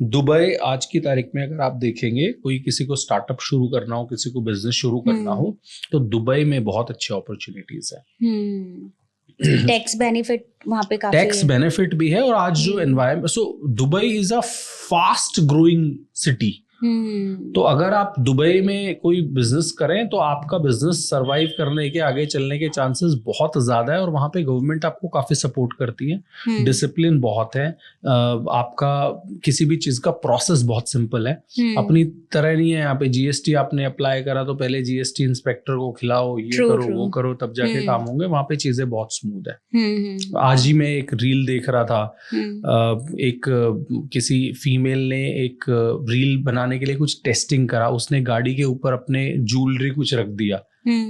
दुबई आज की तारीख में अगर आप देखेंगे, कोई किसी को स्टार्टअप शुरू करना हो, किसी को बिजनेस शुरू करना हो, तो दुबई में बहुत अच्छी अपॉर्चुनिटीज है। टैक्स बेनिफिट वहां पे काफी टैक्स बेनिफिट भी है, और आज जो environment, so Dubai is a fast growing city. तो अगर आप दुबई में कोई बिजनेस करें तो आपका बिजनेस सरवाइव करने के, आगे चलने के चांसेस बहुत ज्यादा है। और वहां पे गवर्नमेंट आपको काफी सपोर्ट करती है, डिसिप्लिन बहुत है, आपका किसी भी चीज का प्रोसेस बहुत सिंपल है। अपनी तरह नहीं है यहाँ पे GST आपने अप्लाई करा तो पहले GST इंस्पेक्टर को खिलाओ, ये करो वो करो तब जाके काम होंगे। वहां पे चीजें बहुत स्मूथ है। आज ही मैं एक रील देख रहा था, एक किसी फीमेल ने एक रील बनाने के लिए कुछ टेस्टिंग करा, उसने गाड़ी के ऊपर अपने ज्वेलरी कुछ रख दिया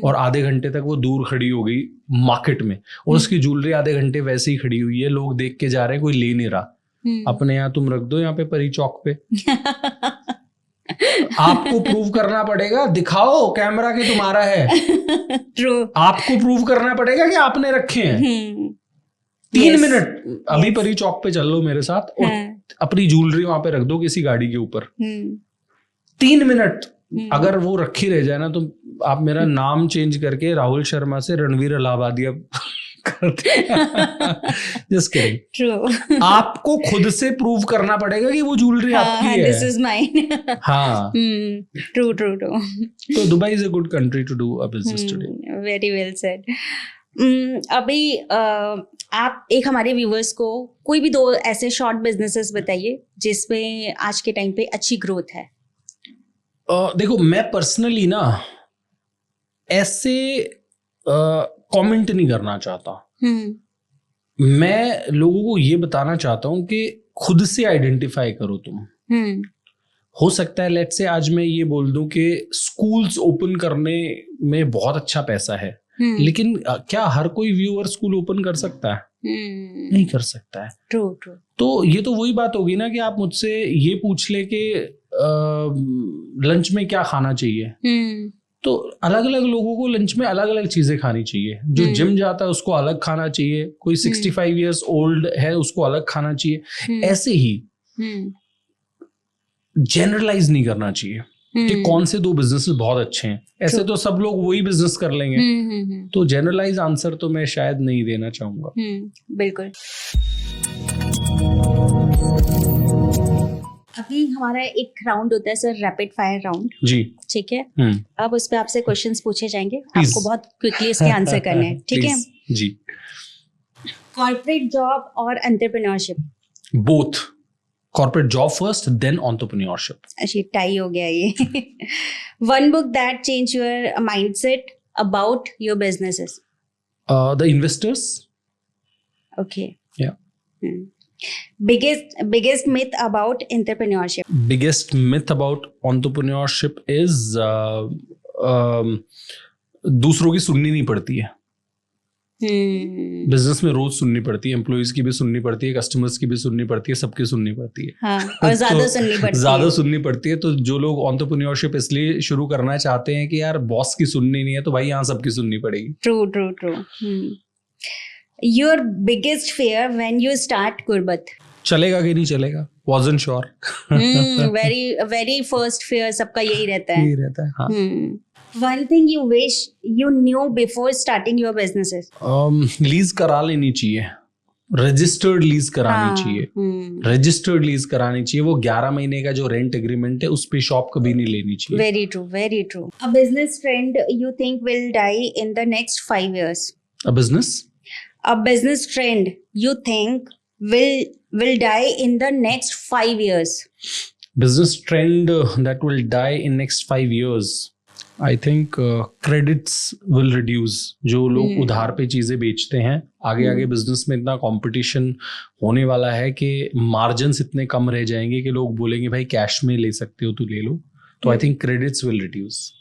और आधे घंटे तक वो दूर खड़ी हो गई मार्केट में, और उसकी ज्वेलरी आधे घंटे वैसे ही खड़ी हुई है, लोग देख के जा रहे हैं, कोई ले नहीं रहा। अपने यहाँ तुम रख दो, यहाँ पे परी चौक पे। आपको प्रूव करना पड़ेगा, दिखाओ कैमरा कि तुम्हारा है। ट्रू। आपको प्रूव करना पड़ेगा कि आपने रखे हैं। 3 मिनट अभी परी चौक पे चल लो मेरे साथ और अपनी ज्वेलरी वहां पे रख दो किसी गाड़ी के ऊपर। 3 मिनट अगर वो रखी रह जाए ना, तो आप मेरा नाम चेंज करके राहुल शर्मा से Ranveer Allahbadia just kidding. True. आपको खुद से प्रूव करना पड़ेगा कि वो ज्वेलरी आपकी है। This is mine. हाँ। True true true. तो Dubai is a good country to do a business today. Very well said. अभी आप एक हमारे व्यूअर्स को कोई भी 2 ऐसे शॉर्ट बिजनेसेस बताइए जिसमें आज के टाइम पे अच्छी ग्रोथ है। देखो, मैं पर्सनली ना ऐसे कमेंट नहीं करना चाहता। मैं लोगों को ये बताना चाहता हूं कि खुद से आइडेंटिफाई करो तुम। हो सकता है लेट्स से आज मैं ये बोल दूं कि स्कूल्स ओपन करने में बहुत अच्छा पैसा है, लेकिन क्या हर कोई व्यूअर स्कूल ओपन कर सकता है? नहीं कर सकता है। True true. तो ये तो वही बात होगी ना कि आप मुझसे ये पूछ ले कि लंच में क्या खाना चाहिए। तो अलग अलग लोगों को लंच में अलग अलग चीजें खानी चाहिए। जो जिम जाता है उसको अलग खाना चाहिए, कोई 65 इयर्स ओल्ड है उसको अलग खाना चाहिए। ऐसे ही जनरलाइज नहीं करना चाहिए कि कौन से 2 बिजनेस बहुत अच्छे हैं, ऐसे तो सब लोग वही बिजनेस कर लेंगे। तो जनरलाइज आंसर तो मैं शायद नहीं देना चाहूंगा। बिल्कुल। अभी हमारा एक राउंड होता है सर, रैपिड फायर राउंड जी, ठीक है। अब उस पे आपसे क्वेश्चंस पूछे जाएंगे, आपको बहुत क्विकली इसके आंसर करने हैं, ठीक है जी। कॉर्पोरेट जॉब और entrepreneurship? Both. Corporate job first, then entrepreneurship. अच्छा, टाई हो गया ये। One book that change your mindset about your businesses? The investors. Okay, yeah. Biggest myth about entrepreneurship? Biggest myth about entrepreneurship is दूसरों की सुननी नहीं पड़ती है। बिजनेस में रोज सुननी पड़ती है, एम्प्लॉइज की भी सुननी पड़ती है, कस्टमर्स की भी सुननी पड़ती है, सबकी सुननी पड़ती है। हाँ, और ज्यादा सुननी पड़ती है। तो जो लोग एंटरप्रेन्योरशिप इसलिए शुरू करना चाहते हैं कि यार बॉस की सुननी नहीं है, तो भाई यहाँ सबकी सुननी पड़ेगी। True true true. Your biggest fear when you start Gurbet? चलेगा कि नहीं चलेगा, wasn't sure. very first fear सबका यही रहता है। यही रहता है, हाँ। One thing you wish you knew before starting your businesses? Lease करा लेनी चाहिए, रजिस्टर्ड लीज करानी चाहिए। रजिस्टर्ड लीज करानी चाहिए। वो 11 महीने का जो रेंट एग्रीमेंट है उस पे शॉप कभी नहीं लेनी चाहिए। Very true, very true. A business trend you think will die in the next 5 years? A business trend you think will die in the next 5 years? Business trend that will die in next 5 years. I think credits will reduce. जो लोग उधार पे चीजें बेचते हैं, आगे बिजनेस में इतना कंपटीशन होने वाला है कि मार्जिन्स इतने कम रह जाएंगे कि लोग बोलेंगे भाई कैश में ले सकते हो तो ले लो। तो I think credits will reduce.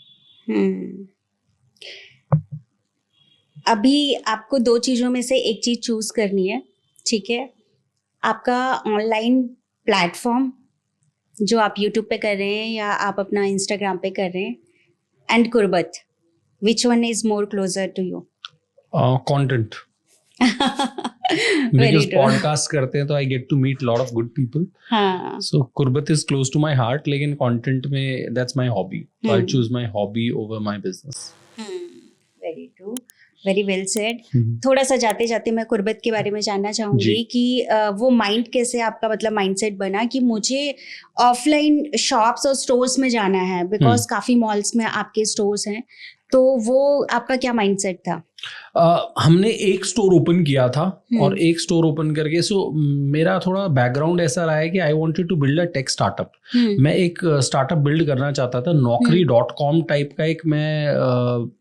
अभी आपको 2 चीज़ों में से एक चीज़ चूज करनी है, ठीक है। आपका ऑनलाइन प्लेटफॉर्म जो आप यूट्यूब पे कर रहे हैं या आप अपना इंस्टाग्राम पे कर रहे हैं, and Gurbat, which one is more closer to you? Content. Because podcast करते हैं तो I get to meet lot of good people. हाँ, so Gurbat is close to my heart, लेकिन कंटेंट में that's my hobby. So I choose my hobby over my business. Very true, very well said. थोड़ा सा जाते जाते मैं गुरबत के बारे में जानना चाहूंगी कि वो माइंड कैसे आपका मतलब माइंडसेट बना कि मुझे ऑफलाइन शॉप्स और स्टोर्स में जाना है, बिकॉज काफी मॉल्स में आपके स्टोर्स हैं, तो वो आपका क्या माइंडसेट था? हमने एक स्टोर ओपन किया था और एक स्टोर ओपन करके मेरा थोड़ा बैकग्राउंड ऐसा रहा है कि I wanted to build a tech startup. मैं एक स्टार्टअप बिल्ड करना चाहता था, naukri.com टाइप का एक मैं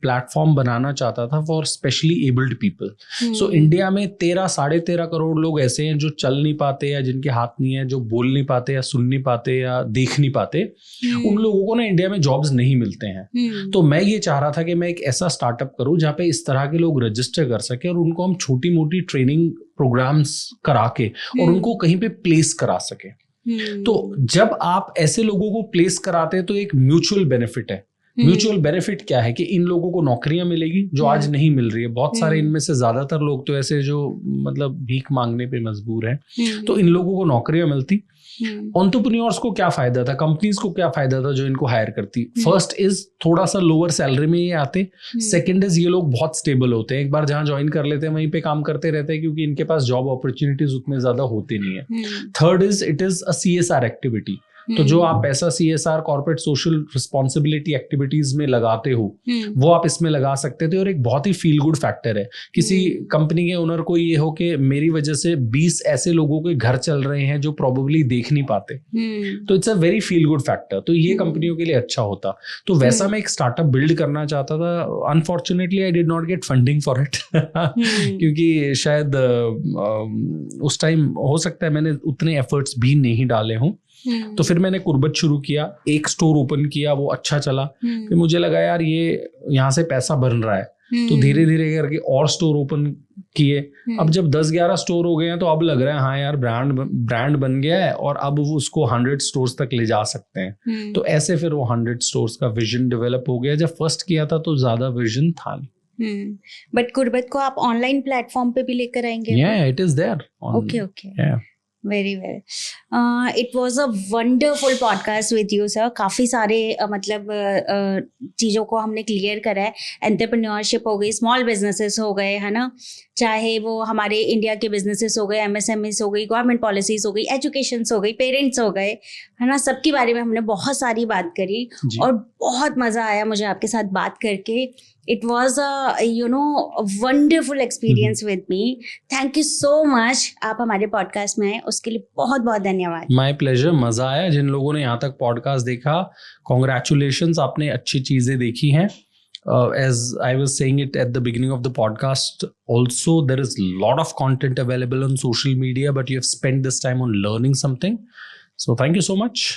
प्लेटफॉर्म बनाना चाहता था for specially abled people. So India में 13-13.5 करोड़ लोग ऐसे हैं जो चल नहीं पाते या जिनके हाथ नहीं है, जो बोल नहीं पाते या सुन नहीं पाते या देख नहीं पाते. उन लोगों को ना इंडिया में जॉब्स नहीं मिलते हैं. तो मैं ये चाह रहा था कि मैं एक ऐसा स्टार्टअप करूं जहाँ पे इस तरह के लोग रजिस्टर कर सके और उनको हम छोटी मोटी ट्रेनिंग प्रोग्राम्स करा के और उनको कहीं पे प्लेस करा सके. तो जब आप ऐसे लोगों को प्लेस कराते हैं तो एक म्यूचुअल बेनिफिट है. म्यूचुअल बेनिफिट क्या है कि इन लोगों को नौकरियां मिलेगी जो आज नहीं मिल रही है. बहुत सारे इनमें से ज्यादातर लोग तो ऐसे जो मतलब भीख मांगने पे मजबूर हैं. तो इन लोगों को नौकरियां मिलती. एंटरप्रेन्योर्स को क्या फायदा था, कंपनीज को क्या फायदा था जो इनको हायर करती. फर्स्ट इज थोड़ा सा लोअर सैलरी में ये आते. सेकंड इज ये लोग बहुत स्टेबल होते हैं, एक बार जहां ज्वाइन कर लेते हैं वहीं पे काम करते रहते हैं क्योंकि इनके पास जॉब अपॉर्चुनिटीज उतने ज्यादा होते नहीं है. Third is it is a CSR activity. तो जो आप पैसा CSR corporate social responsibility activities में लगाते हो वो आप इसमें लगा सकते थे. और एक बहुत ही फील गुड फैक्टर है. किसी कंपनी के ओनर को ये हो कि मेरी वजह से 20 ऐसे लोगों के घर चल रहे हैं जो प्रोबेबली देख नहीं पाते, तो it's a very feel good factor. तो ये कंपनियों के लिए अच्छा होता. तो वैसा मैं एक स्टार्टअप बिल्ड करना चाहता था. Unfortunately I did not gate funding for it क्योंकि शायद उस टाइम हो सकता है मैंने उतने एफर्ट्स भी नहीं डाले हों. तो फिर मैंने कुर्बत शुरू किया, एक स्टोर ओपन किया, वो अच्छा चला. फिर मुझे लगा यार ये यहाँ से पैसा बन रहा है, तो धीरे धीरे करके और स्टोर ओपन किए. अब जब 10-11 स्टोर हो गए हैं तो अब लग रहा है हाँ यार ब्रांड बन गया है और अब वो उसको 100 स्टोर्स तक ले जा सकते हैं. तो ऐसे फिर वो 100 स्टोर्स का विजन डेवलप हो गया. जब फर्स्ट किया था तो ज्यादा विजन था नहीं. बट कुर्बत को आप ऑनलाइन प्लेटफॉर्म पे भी लेकर आएंगे? Yeah, it is there. Okay. Yeah. Very well. It was a wonderful podcast with you, sir. काफ़ी सारे मतलब चीज़ों को हमने क्लियर करा है. एंटरप्रेन्योरशिप हो गई, स्मॉल बिजनेसेस हो गए, है ना, चाहे वो हमारे इंडिया के बिजनेसेस हो गए, MSMEs हो गई, गवर्नमेंट पॉलिसीज हो गई, एजुकेशंस हो गई, पेरेंट्स हो गए, है ना, सबके बारे में हमने बहुत सारी बात करी और बहुत मज़ा आया मुझे आपके साथ बात करके. It was a wonderful experience with me. Thank you so much. आप हमारे पॉडकास्ट में आए उसके लिए बहुत बहुत धन्यवाद. My pleasure. मजा आया. जिन लोगों ने यहाँ तक पॉडकास्ट देखा, congratulations, आपने अच्छी चीजें देखी हैं. As I was saying it at the beginning of the podcast, also there is a lot of content available on social media, but you have spent this time on learning something. So thank you so much.